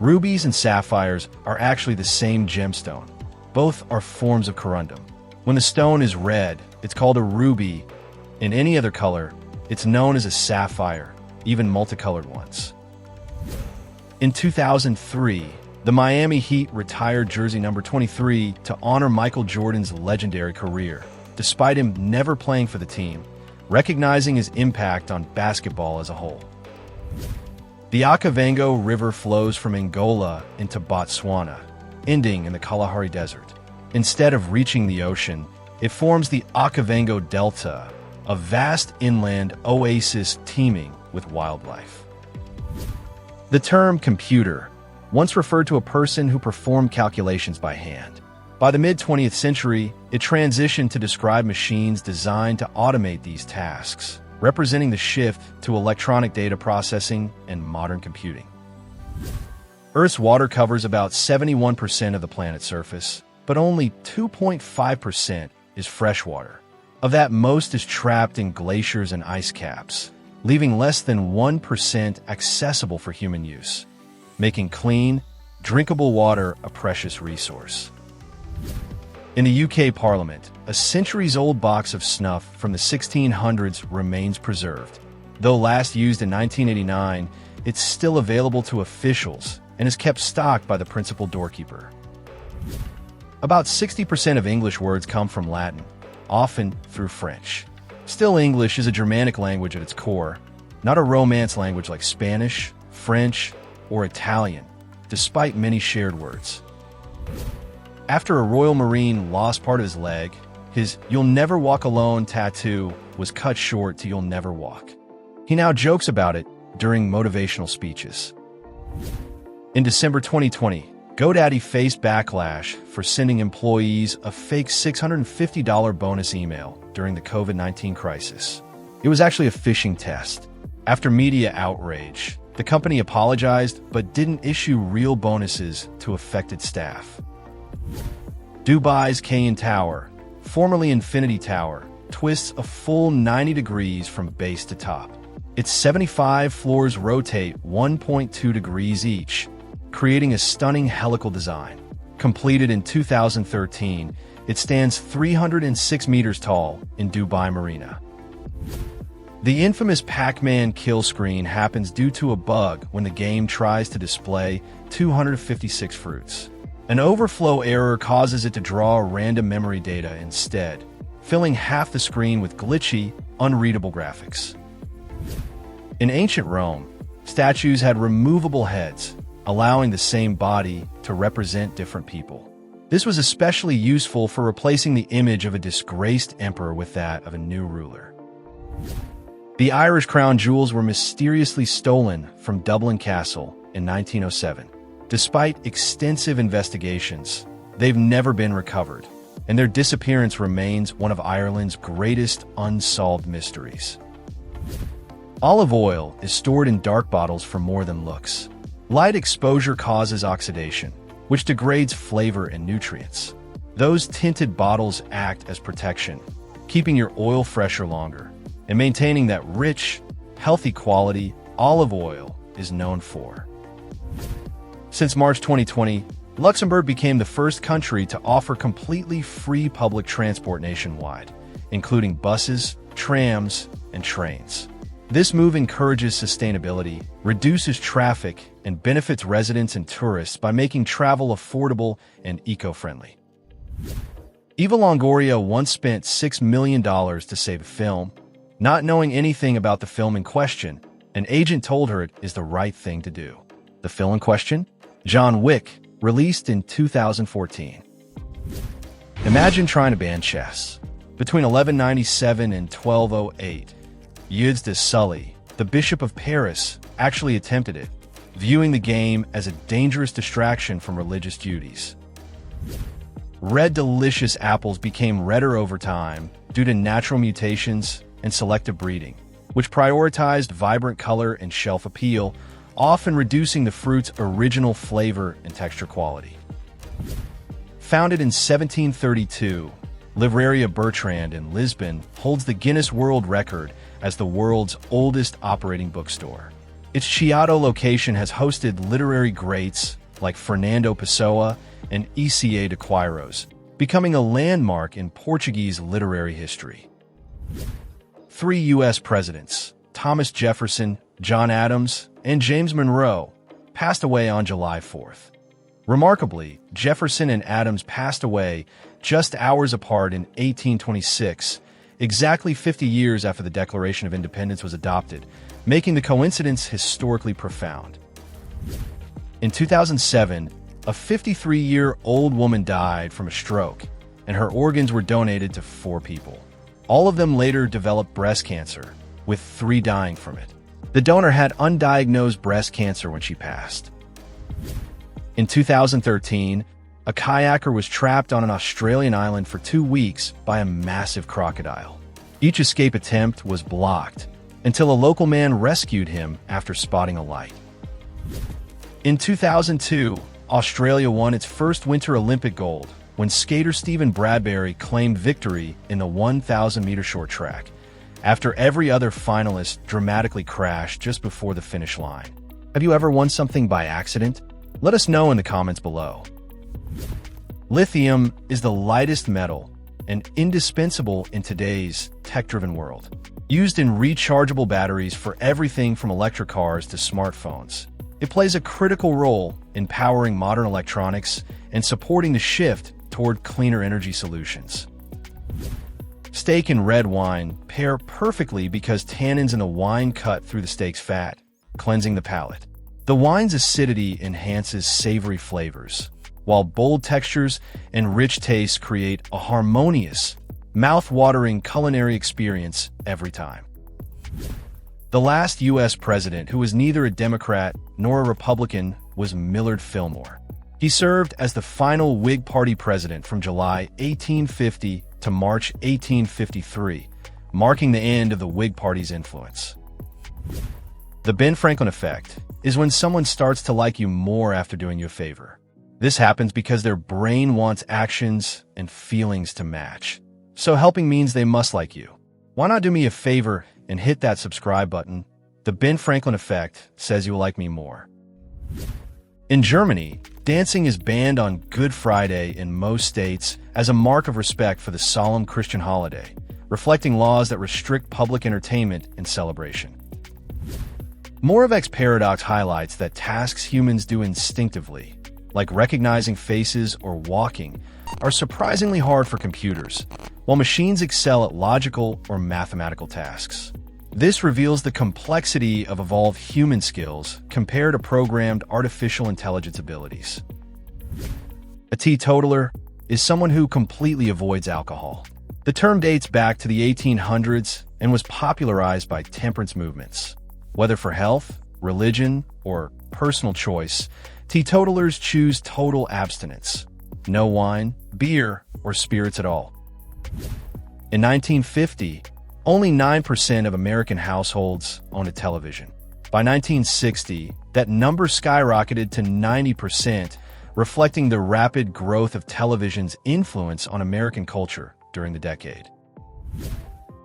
Speaker 1: Rubies and sapphires are actually the same gemstone. Both are forms of corundum. When the stone is red, it's called a ruby. In any other color, it's known as a sapphire, even multicolored ones. In 2003, the Miami Heat retired jersey number 23 to honor Michael Jordan's legendary career, despite him never playing for the team, recognizing his impact on basketball as a whole. The Okavango River flows from Angola into Botswana, ending in the Kalahari Desert. Instead of reaching the ocean, it forms the Okavango Delta, a vast inland oasis teeming with wildlife. The term computer once referred to a person who performed calculations by hand. By the mid-20th century, it transitioned to describe machines designed to automate these tasks, representing the shift to electronic data processing and modern computing. Earth's water covers about 71% of the planet's surface, but only 2.5% is freshwater. Of that, most is trapped in glaciers and ice caps, leaving less than 1% accessible for human use, making clean, drinkable water a precious resource. In the UK Parliament, a centuries-old box of snuff from the 1600s remains preserved. Though last used in 1989, it's still available to officials and is kept stocked by the principal doorkeeper. About 60% of English words come from Latin, often through French. Still, English is a Germanic language at its core, not a Romance language like Spanish, French, or Italian, despite many shared words. After a Royal Marine lost part of his leg, his "You'll never walk alone" tattoo was cut short to "You'll never walk." He now jokes about it during motivational speeches. In December 2020, GoDaddy faced backlash for sending employees a fake $650 bonus email during the COVID-19 crisis. It was actually a phishing test. After media outrage, the company apologized but didn't issue real bonuses to affected staff. Dubai's Cayenne Tower, formerly Infinity Tower, twists a full 90 degrees from base to top. Its 75 floors rotate 1.2 degrees each, creating a stunning helical design. Completed in 2013, it stands 306 meters tall in Dubai Marina. The infamous Pac-Man kill screen happens due to a bug when the game tries to display 256 fruits. An overflow error causes it to draw random memory data instead, filling half the screen with glitchy, unreadable graphics. In ancient Rome, statues had removable heads, allowing the same body to represent different people. This was especially useful for replacing the image of a disgraced emperor with that of a new ruler. The Irish crown jewels were mysteriously stolen from Dublin Castle in 1907. Despite extensive investigations, they've never been recovered, and their disappearance remains one of Ireland's greatest unsolved mysteries. Olive oil is stored in dark bottles for more than looks. Light exposure causes oxidation, which degrades flavor and nutrients. Those tinted bottles act as protection, keeping your oil fresher longer and maintaining that rich, healthy quality olive oil is known for. Since March 2020, Luxembourg became the first country to offer completely free public transport nationwide, including buses, trams, and trains. This move encourages sustainability, reduces traffic, and benefits residents and tourists by making travel affordable and eco-friendly. Eva Longoria once spent $6 million to save a film. Not knowing anything about the film in question, an agent told her it is the right thing to do. The film in question? John Wick, released in 2014. Imagine trying to ban chess. Between 1197 and 1208, Eudes de Sully, the Bishop of Paris, actually attempted it, viewing the game as a dangerous distraction from religious duties. Red delicious apples became redder over time due to natural mutations and selective breeding, which prioritized vibrant color and shelf appeal, often reducing the fruit's original flavor and texture quality. Founded in 1732, Livraria Bertrand in Lisbon holds the Guinness World Record as the world's oldest operating bookstore. Its Chiado location has hosted literary greats like Fernando Pessoa and E.C.A. de Queiroz, becoming a landmark in Portuguese literary history. 3 U.S. presidents, Thomas Jefferson, John Adams, and James Monroe passed away on July 4th. Remarkably, Jefferson and Adams passed away just hours apart in 1826, exactly 50 years after the Declaration of Independence was adopted, making the coincidence historically profound. In 2007, a 53-year-old woman died from a stroke, and her organs were donated to 4 people. All of them later developed breast cancer, with 3 dying from it. The donor had undiagnosed breast cancer when she passed. In 2013, a kayaker was trapped on an Australian island for 2 weeks by a massive crocodile. Each escape attempt was blocked until a local man rescued him after spotting a light. In 2002, Australia won its first Winter Olympic gold when skater Stephen Bradbury claimed victory in the 1,000-meter short track, after every other finalist dramatically crashed just before the finish line. Have you ever won something by accident? Let us know in the comments below. Lithium is the lightest metal and indispensable in today's tech-driven world. Used in rechargeable batteries for everything from electric cars to smartphones, it plays a critical role in powering modern electronics and supporting the shift toward cleaner energy solutions. Steak and red wine pair perfectly because tannins in the wine cut through the steak's fat, cleansing the palate. The wine's acidity enhances savory flavors, while bold textures and rich tastes create a harmonious, mouth-watering culinary experience every time. The last U.S. president who was neither a Democrat nor a Republican was Millard Fillmore. He served as the final Whig Party president from July 1850 to March 1853, marking the end of the Whig Party's influence. The Ben Franklin effect is when someone starts to like you more after doing you a favor. This happens because their brain wants actions and feelings to match. So helping means they must like you. Why not do me a favor and hit that subscribe button? The Ben Franklin effect says you will like me more. In Germany, dancing is banned on Good Friday in most states as a mark of respect for the solemn Christian holiday, reflecting laws that restrict public entertainment and celebration. Moravec's paradox highlights that tasks humans do instinctively, like recognizing faces or walking, are surprisingly hard for computers, while machines excel at logical or mathematical tasks. This reveals the complexity of evolved human skills compared to programmed artificial intelligence abilities. A teetotaler is someone who completely avoids alcohol. The term dates back to the 1800s and was popularized by temperance movements. Whether for health, religion, or personal choice, teetotalers choose total abstinence. No wine, beer, or spirits at all. In 1950, only 9% of American households owned a television. By 1960, that number skyrocketed to 90%, reflecting the rapid growth of television's influence on American culture during the decade.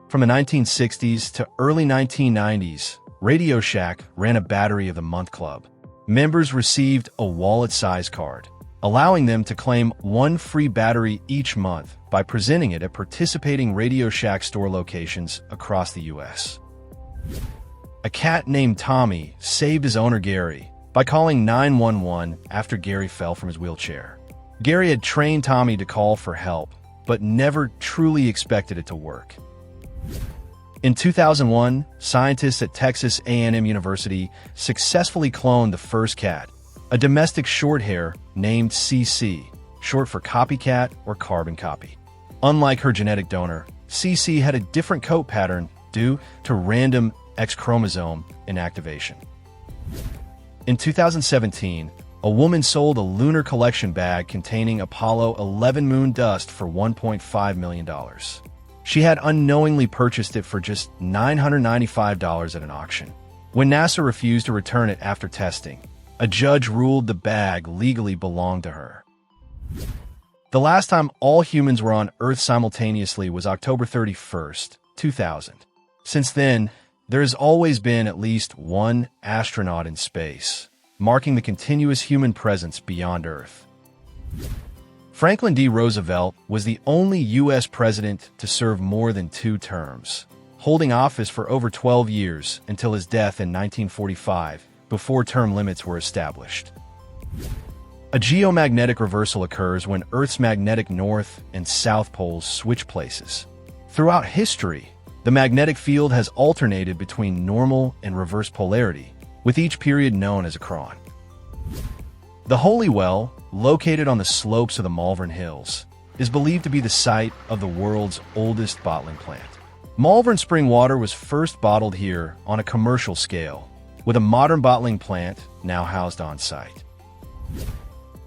Speaker 1: From the 1960s to early 1990s, Radio Shack ran a Battery of the Month club. Members received a wallet-sized card, allowing them to claim 1 free battery each month by presenting it at participating Radio Shack store locations across the U.S. A cat named Tommy saved his owner Gary by calling 911 after Gary fell from his wheelchair. Gary had trained Tommy to call for help, but never truly expected it to work. In 2001, scientists at Texas A&M University successfully cloned the first cat, a domestic shorthair named CC, short for copycat or carbon copy. Unlike her genetic donor, CC had a different coat pattern due to random X chromosome inactivation. In 2017, a woman sold a lunar collection bag containing Apollo 11 moon dust for $1.5 million. She had unknowingly purchased it for just $995 at an auction. When NASA refused to return it after testing, a judge ruled the bag legally belonged to her. The last time all humans were on Earth simultaneously was October 31st, 2000. Since then, there has always been at least one astronaut in space, marking the continuous human presence beyond Earth. Franklin D. Roosevelt was the only U.S. president to serve more than 2 terms. holding office for over 12 years until his death in 1945, before term limits were established. A geomagnetic reversal occurs when Earth's magnetic north and south poles switch places. Throughout history, the magnetic field has alternated between normal and reverse polarity, with each period known as a chron. The Holy Well, located on the slopes of the Malvern Hills, is believed to be the site of the world's oldest bottling plant. Malvern spring water was first bottled here on a commercial scale, with a modern bottling plant now housed on site.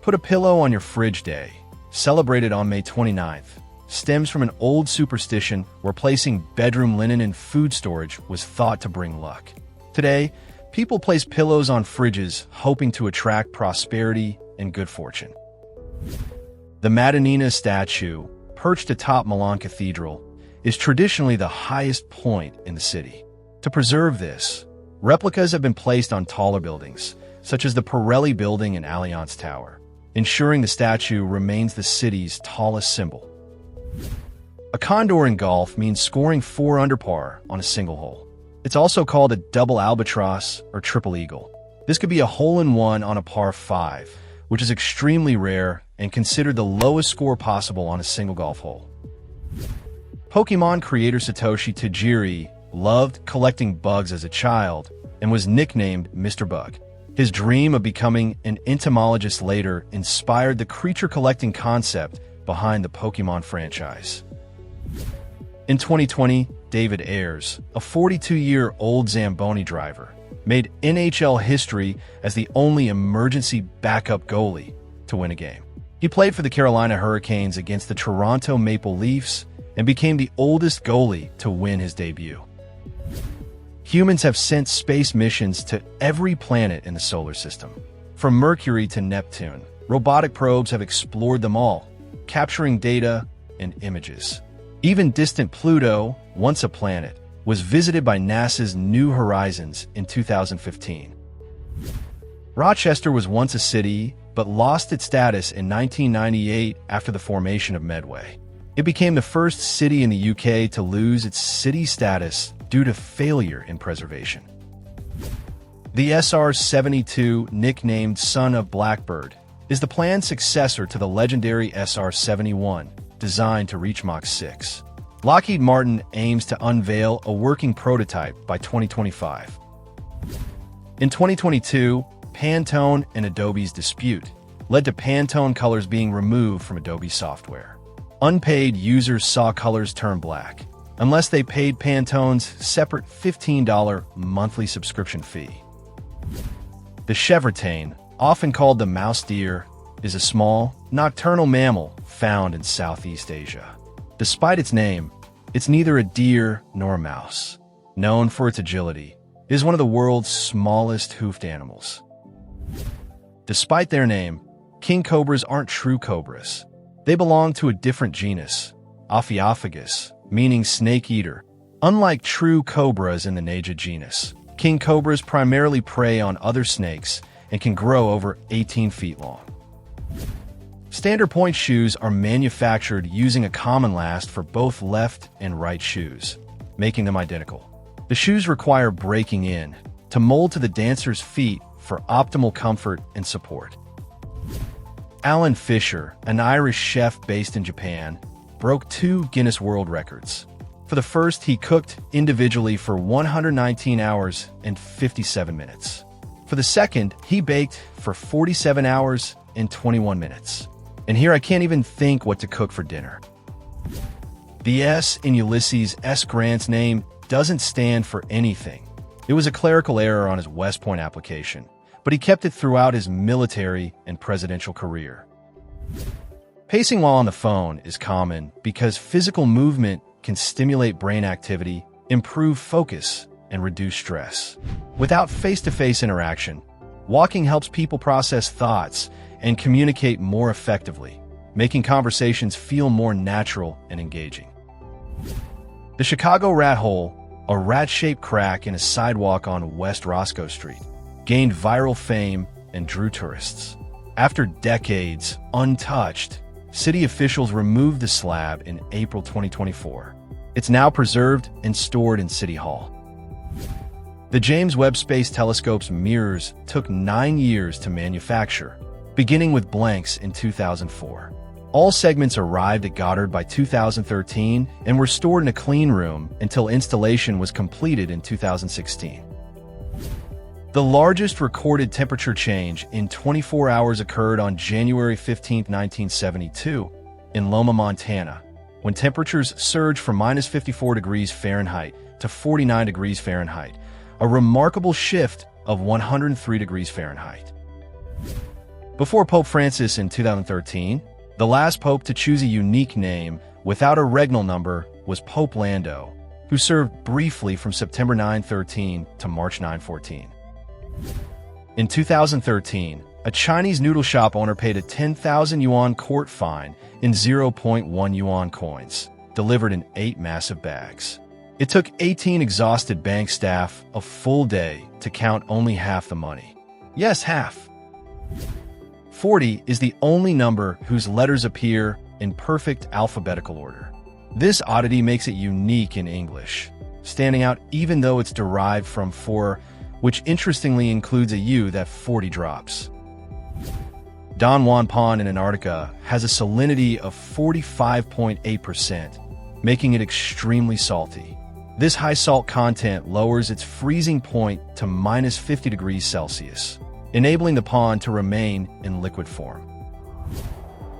Speaker 1: Put a pillow on your fridge day, celebrated on May 29th, stems from an old superstition where placing bedroom linen in food storage was thought to bring luck. Today, people place pillows on fridges hoping to attract prosperity and good fortune. The Madonnina statue, perched atop Milan Cathedral, is traditionally the highest point in the city. To preserve this, replicas have been placed on taller buildings, such as the Pirelli Building and Allianz Tower, ensuring the statue remains the city's tallest symbol. A condor in golf means scoring 4 under par on a single hole. It's also called a double albatross or triple eagle. This could be a hole-in-one on a par 5, which is extremely rare and considered the lowest score possible on a single golf hole. Pokemon creator Satoshi Tajiri loved collecting bugs as a child and was nicknamed Mr. Bug. His dream of becoming an entomologist later inspired the creature-collecting concept behind the Pokemon franchise. In 2020, David Ayres, a 42-year-old Zamboni driver, made NHL history as the only emergency backup goalie to win a game. He played for the Carolina Hurricanes against the Toronto Maple Leafs and became the oldest goalie to win his debut. Humans have sent space missions to every planet in the solar system. From Mercury to Neptune, robotic probes have explored them all, capturing data and images. Even distant Pluto, once a planet, was visited by NASA's New Horizons in 2015. Rochester was once a city, but lost its status in 1998 after the formation of Medway. It became the first city in the UK to lose its city status due to failure in preservation. The SR-72, nicknamed Son of Blackbird, is the planned successor to the legendary SR-71, designed to reach Mach 6. Lockheed Martin aims to unveil a working prototype by 2025. In 2022, Pantone and Adobe's dispute led to Pantone colors being removed from Adobe software. Unpaid users saw colors turn black, unless they paid Pantone's separate $15 monthly subscription fee. The chevrotain, often called the mouse deer, is a small, nocturnal mammal found in Southeast Asia. Despite its name, it's neither a deer nor a mouse. Known for its agility, it is one of the world's smallest hoofed animals. Despite their name, king cobras aren't true cobras. They belong to a different genus, Ophiophagus, meaning snake eater. Unlike true cobras in the Naja genus, king cobras primarily prey on other snakes and can grow over 18 feet long. Standard point shoes are manufactured using a common last for both left and right shoes, making them identical. The shoes require breaking in to mold to the dancer's feet for optimal comfort and support. Alan Fisher, an Irish chef based in Japan, broke 2 Guinness World Records. For the first, he cooked individually for 119 hours and 57 minutes. For the second, he baked for 47 hours and 21 minutes. And here I can't even think what to cook for dinner. The S in Ulysses S. Grant's name doesn't stand for anything. It was a clerical error on his West Point application, but he kept it throughout his military and presidential career. Pacing while on the phone is common because physical movement can stimulate brain activity, improve focus, and reduce stress. Without face-to-face interaction, walking helps people process thoughts and communicate more effectively, making conversations feel more natural and engaging. The Chicago Rat Hole, a rat-shaped crack in a sidewalk on West Roscoe Street, gained viral fame and drew tourists. After decades untouched, city officials removed the slab in April 2024. It's now preserved and stored in City Hall. The James Webb Space Telescope's mirrors took 9 years to manufacture, beginning with blanks in 2004. All segments arrived at Goddard by 2013 and were stored in a clean room until installation was completed in 2016. The largest recorded temperature change in 24 hours occurred on January 15, 1972, in Loma, Montana, when temperatures surged from -54 degrees Fahrenheit to 49 degrees Fahrenheit, a remarkable shift of 103 degrees Fahrenheit. Before Pope Francis in 2013, the last pope to choose a unique name without a regnal number was Pope Lando, who served briefly from September 9, to March 9, In 2013, a Chinese noodle shop owner paid a 10,000 yuan court fine in 0.1 yuan coins, delivered in 8 massive bags. It took 18 exhausted bank staff a full day to count only half the money. Yes, half. 40 is the only number whose letters appear in perfect alphabetical order. This oddity makes it unique in English, standing out even though it's derived from 4, which interestingly includes a U that 40 drops. Don Juan Pond in Antarctica has a salinity of 45.8%, making it extremely salty. This high salt content lowers its freezing point to -50 degrees Celsius, enabling the pond to remain in liquid form.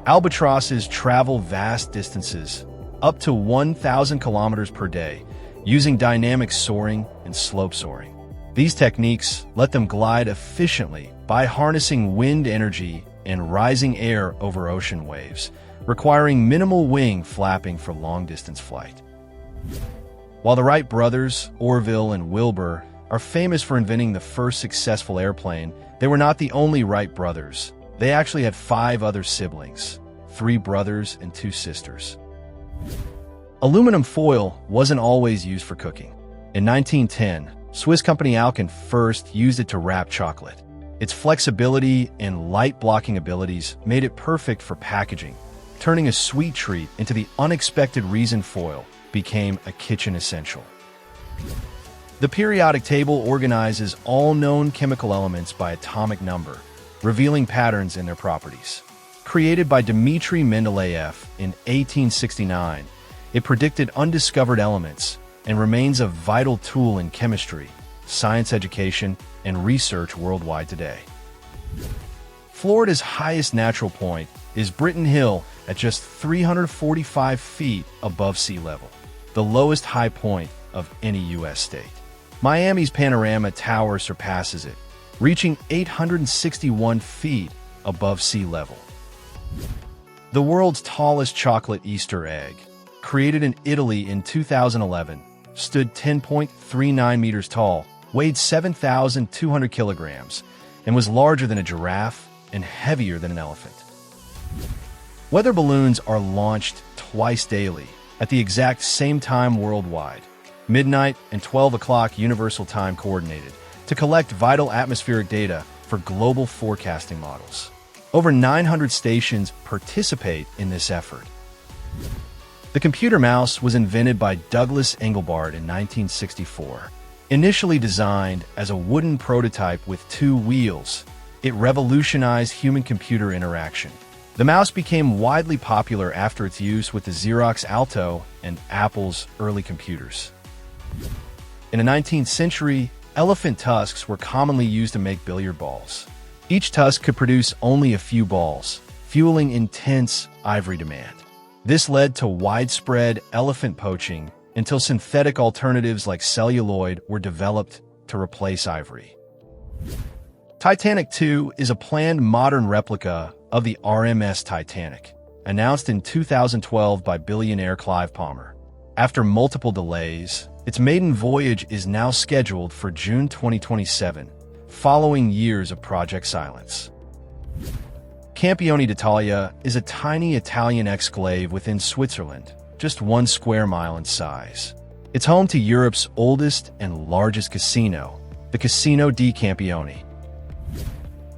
Speaker 1: Albatrosses travel vast distances, up to 1,000 kilometers per day, using dynamic soaring and slope soaring. These techniques let them glide efficiently by harnessing wind energy and rising air over ocean waves, requiring minimal wing flapping for long-distance flight. While the Wright brothers, Orville and Wilbur, are famous for inventing the first successful airplane, they were not the only Wright brothers. They actually had 5 other siblings, 3 brothers and 2 sisters. Aluminum foil wasn't always used for cooking. In 1910, Swiss company Alken first used it to wrap chocolate. Its flexibility and light-blocking abilities made it perfect for packaging. Turning a sweet treat into the unexpected reason foil became a kitchen essential. The periodic table organizes all known chemical elements by atomic number, revealing patterns in their properties. Created by Dmitry Mendeleev in 1869, it predicted undiscovered elements and remains a vital tool in chemistry, science education, and research worldwide today. Florida's highest natural point is Britton Hill at just 345 feet above sea level, the lowest high point of any U.S. state. Miami's Panorama Tower surpasses it, reaching 861 feet above sea level. The world's tallest chocolate Easter egg, created in Italy in 2011, stood 10.39 meters tall, weighed 7,200 kilograms, and was larger than a giraffe and heavier than an elephant. Weather balloons are launched twice daily at the exact same time worldwide, midnight and 12 o'clock Universal Time coordinated, to collect vital atmospheric data for global forecasting models. Over 900 stations participate in this effort. The computer mouse was invented by Douglas Engelbart in 1964. Initially designed as a wooden prototype with 2 wheels, it revolutionized human-computer interaction. The mouse became widely popular after its use with the Xerox Alto and Apple's early computers. In the 19th century, elephant tusks were commonly used to make billiard balls. Each tusk could produce only a few balls, fueling intense ivory demand. This led to widespread elephant poaching until synthetic alternatives like celluloid were developed to replace ivory. Titanic II is a planned modern replica of the RMS Titanic, announced in 2012 by billionaire Clive Palmer. After multiple delays, its maiden voyage is now scheduled for June 2027, following years of project silence. Campione d'Italia is a tiny Italian exclave within Switzerland, just 1 square mile in size. It's home to Europe's oldest and largest casino, the Casino di Campione.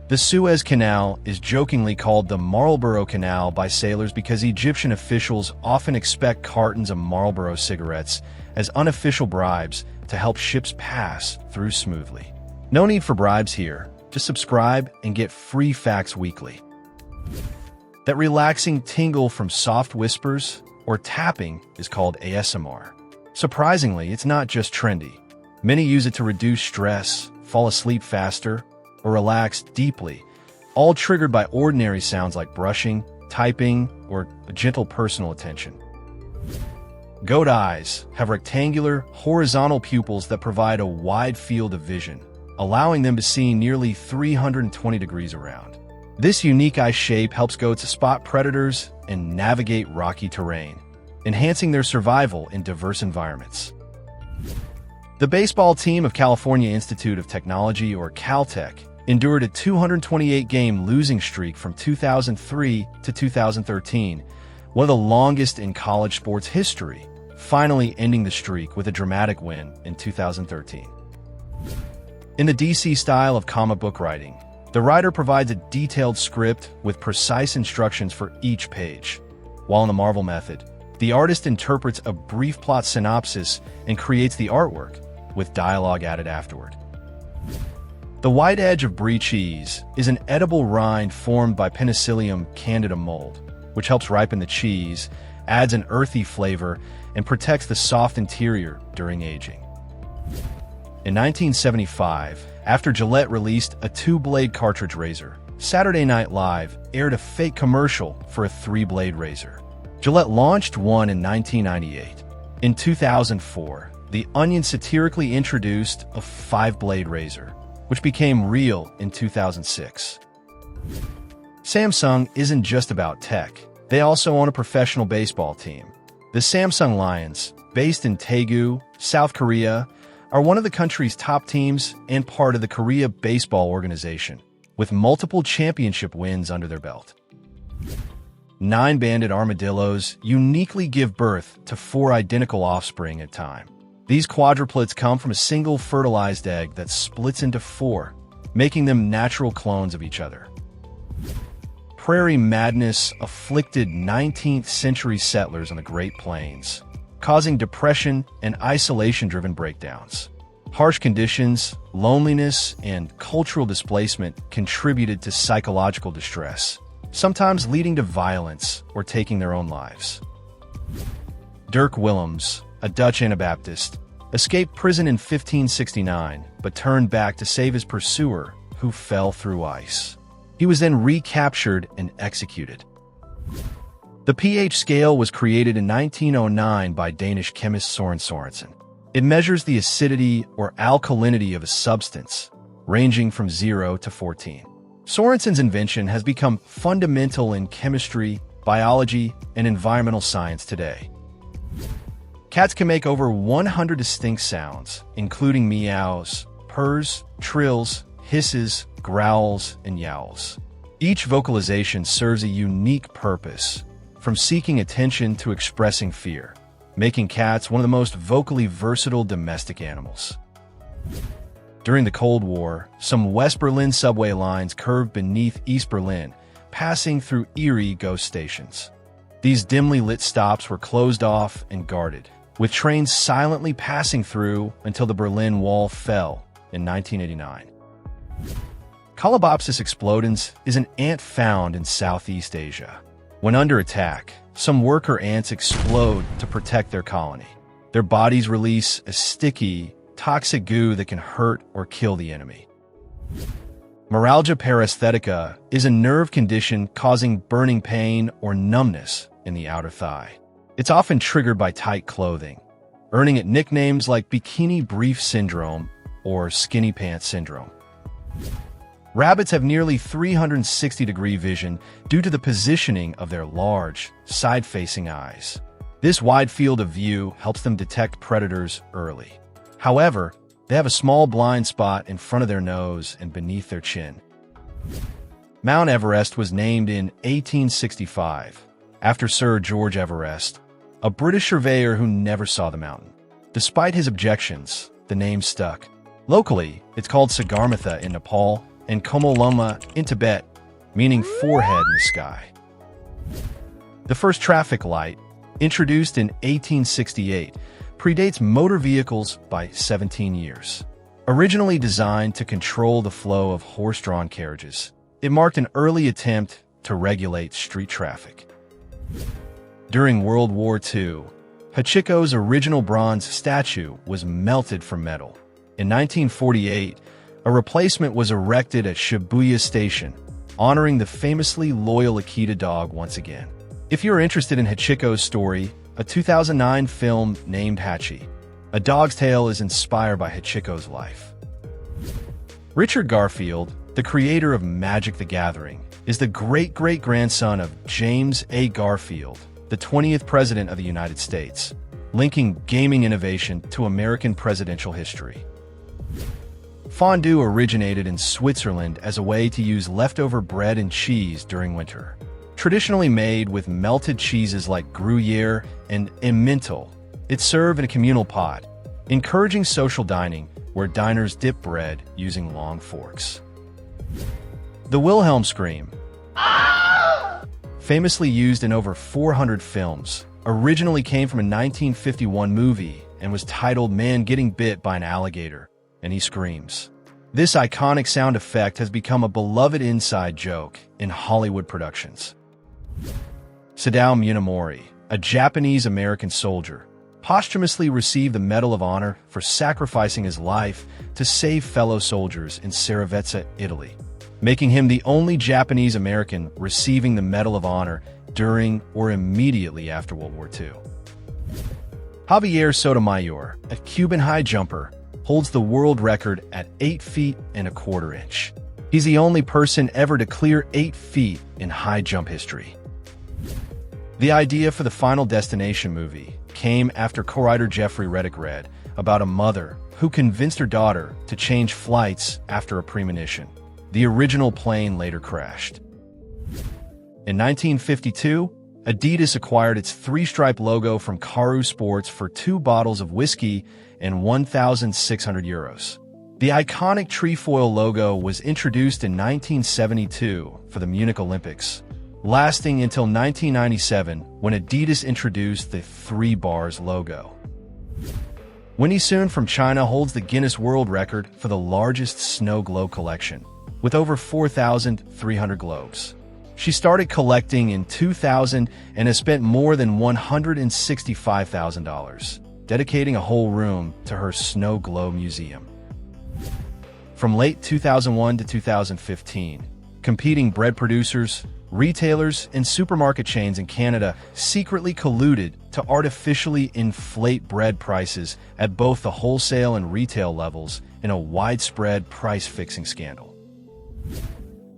Speaker 1: The Suez Canal is jokingly called the Marlboro Canal by sailors because Egyptian officials often expect cartons of Marlboro cigarettes as unofficial bribes to help ships pass through smoothly. No need for bribes here. Just subscribe and get free facts weekly. That relaxing tingle from soft whispers or tapping is called ASMR. Surprisingly, it's not just trendy. Many use it to reduce stress, fall asleep faster, or relax deeply, all triggered by ordinary sounds like brushing, typing, or a gentle personal attention. Goat eyes have rectangular, horizontal pupils that provide a wide field of vision, allowing them to see nearly 320 degrees around. This unique eye shape helps goats spot predators and navigate rocky terrain, enhancing their survival in diverse environments. The baseball team of California Institute of Technology, or Caltech, endured a 228-game losing streak from 2003 to 2013, one of the longest in college sports history, finally ending the streak with a dramatic win in 2013. In the DC style of comic book writing, the writer provides a detailed script with precise instructions for each page, while in the Marvel method, the artist interprets a brief plot synopsis and creates the artwork, with dialogue added afterward. The white edge of brie cheese is an edible rind formed by Penicillium candida mold, which helps ripen the cheese, adds an earthy flavor, and protects the soft interior during aging. In 1975, after Gillette released a 2-blade cartridge razor, Saturday Night Live aired a fake commercial for a 3-blade razor. Gillette launched one in 1998. In 2004, The Onion satirically introduced a 5-blade razor, which became real in 2006. Samsung isn't just about tech. They also own a professional baseball team. The Samsung Lions, based in Daegu, South Korea, are one of the country's top teams and part of the Korea Baseball Organization, with multiple championship wins under their belt. 9-banded armadillos uniquely give birth to 4 identical offspring at a time. These quadruplets come from a single fertilized egg that splits into 4, making them natural clones of each other. Prairie madness afflicted 19th century settlers on the Great Plains, causing depression and isolation-driven breakdowns. Harsh conditions, loneliness, and cultural displacement contributed to psychological distress, sometimes leading to violence or taking their own lives. Dirk Willems, a Dutch Anabaptist, escaped prison in 1569, but turned back to save his pursuer, who fell through ice. He was then recaptured and executed. The pH scale was created in 1909 by Danish chemist Søren Sørensen. It measures the acidity or alkalinity of a substance, ranging from 0 to 14. Sørensen's invention has become fundamental in chemistry, biology, and environmental science today. Cats can make over 100 distinct sounds, including meows, purrs, trills, hisses, growls, and yowls. Each vocalization serves a unique purpose, from seeking attention to expressing fear, making cats one of the most vocally versatile domestic animals. During the Cold War, some West Berlin subway lines curved beneath East Berlin, passing through eerie ghost stations. These dimly lit stops were closed off and guarded, with trains silently passing through until the Berlin Wall fell in 1989. Colobopsis explodens is an ant found in Southeast Asia. When under attack, some worker ants explode to protect their colony. Their bodies release a sticky, toxic goo that can hurt or kill the enemy. Meralgia paresthetica is a nerve condition causing burning pain or numbness in the outer thigh. It's often triggered by tight clothing, earning it nicknames like bikini brief syndrome or skinny pants syndrome. Rabbits have nearly 360-degree vision due to the positioning of their large, side-facing eyes. This wide field of view helps them detect predators early. However, they have a small blind spot in front of their nose and beneath their chin. Mount Everest was named in 1865 after Sir George Everest, a British surveyor who never saw the mountain. Despite his objections, the name stuck. Locally, it's called Sagarmatha in Nepal and Komoloma in Tibet, meaning forehead in the sky. The first traffic light, introduced in 1868, predates motor vehicles by 17 years. Originally designed to control the flow of horse-drawn carriages, it marked an early attempt to regulate street traffic. During World War II, Hachiko's original bronze statue was melted from metal. In 1948, a replacement was erected at Shibuya Station, honoring the famously loyal Akita dog once again. If you're interested in Hachiko's story, a 2009 film named Hachi, A Dog's Tale, is inspired by Hachiko's life. Richard Garfield, the creator of Magic the Gathering, is the great-great-grandson of James A. Garfield, the 20th President of the United States, linking gaming innovation to American presidential history. Fondue originated in Switzerland as a way to use leftover bread and cheese during winter. Traditionally made with melted cheeses like Gruyere and Emmental, it's served in a communal pot, encouraging social dining where diners dip bread using long forks. The Wilhelm scream, famously used in over 400 films, originally came from a 1951 movie and was titled Man Getting Bit by an Alligator, and he screams. This iconic sound effect has become a beloved inside joke in Hollywood productions. Sadao Munamori, a Japanese-American soldier, posthumously received the Medal of Honor for sacrificing his life to save fellow soldiers in Saravezza, Italy, making him the only Japanese-American receiving the Medal of Honor during or immediately after World War II. Javier Sotomayor, a Cuban high jumper, holds the world record at 8 feet and a quarter inch. He's the only person ever to clear 8 feet in high jump history. The idea for the Final Destination movie came after co-writer Jeffrey Reddick read about a mother who convinced her daughter to change flights after a premonition. The original plane later crashed. In 1952, Adidas acquired its three-stripe logo from Karu Sports for 2 bottles of whiskey and €1,600. The iconic trefoil logo was introduced in 1972 for the Munich Olympics, lasting until 1997 when Adidas introduced the 3 bars logo. Winnie Sun from China holds the Guinness World Record for the largest snow globe collection, with over 4,300 globes. She started collecting in 2000 and has spent more than $165,000, dedicating a whole room to her snow globe museum. From late 2001 to 2015, competing bread producers, retailers, and supermarket chains in Canada secretly colluded to artificially inflate bread prices at both the wholesale and retail levels in a widespread price-fixing scandal.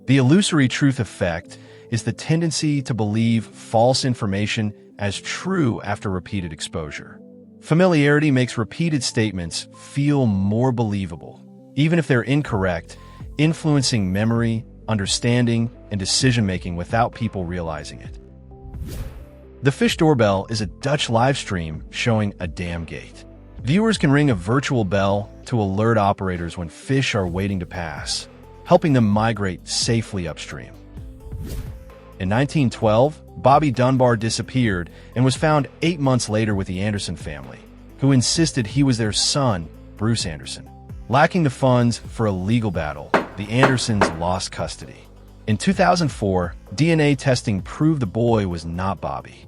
Speaker 1: The illusory truth effect is the tendency to believe false information as true after repeated exposure. Familiarity makes repeated statements feel more believable, even if they're incorrect, influencing memory, understanding, and decision-making without people realizing it. The Fish Doorbell is a Dutch live stream showing a dam gate. Viewers can ring a virtual bell to alert operators when fish are waiting to pass, helping them migrate safely upstream. In 1912, Bobby Dunbar disappeared and was found 8 months later with the Anderson family, who insisted he was their son, Bruce Anderson. Lacking the funds for a legal battle, the Andersons lost custody. In 2004, DNA testing proved the boy was not Bobby.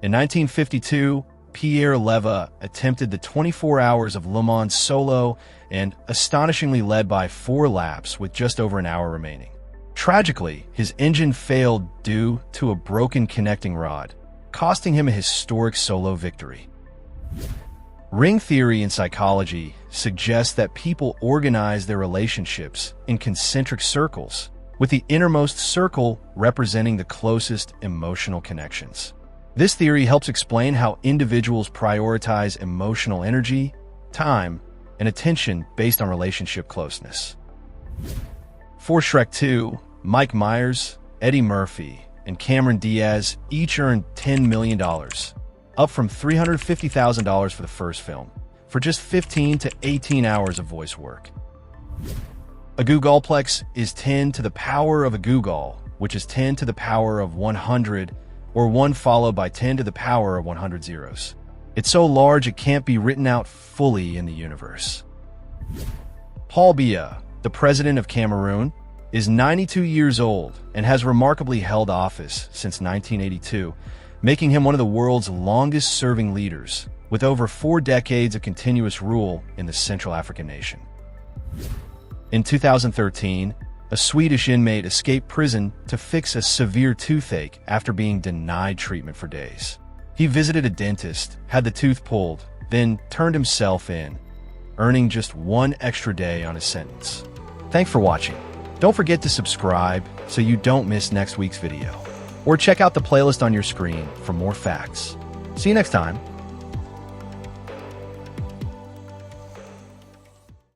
Speaker 1: In 1952, Pierre Leva attempted the 24 hours of Le Mans solo and astonishingly led by 4 laps with just over an hour remaining. Tragically, his engine failed due to a broken connecting rod, costing him a historic solo victory. Ring theory in psychology suggests that people organize their relationships in concentric circles, with the innermost circle representing the closest emotional connections. This theory helps explain how individuals prioritize emotional energy, time, and attention based on relationship closeness. For Shrek 2, Mike Myers, Eddie Murphy, and Cameron Diaz each earned $10 million, up from $350,000 for the first film, for just 15 to 18 hours of voice work. A googolplex is 10 to the power of a googol, which is 10 to the power of 100, or 1 followed by 10 to the power of 100 zeros. It's so large it can't be written out fully in the universe. Paul Biya, the president of Cameroon, is 92 years old and has remarkably held office since 1982, making him one of the world's longest-serving leaders, with over 4 decades of continuous rule in the Central African nation. In 2013, a Swedish inmate escaped prison to fix a severe toothache after being denied treatment for days. He visited a dentist, had the tooth pulled, then turned himself in, earning just 1 extra day on his sentence. Thanks for watching. Don't forget to subscribe so you don't miss next week's video. Or check out the playlist on your screen for more facts. See you next time.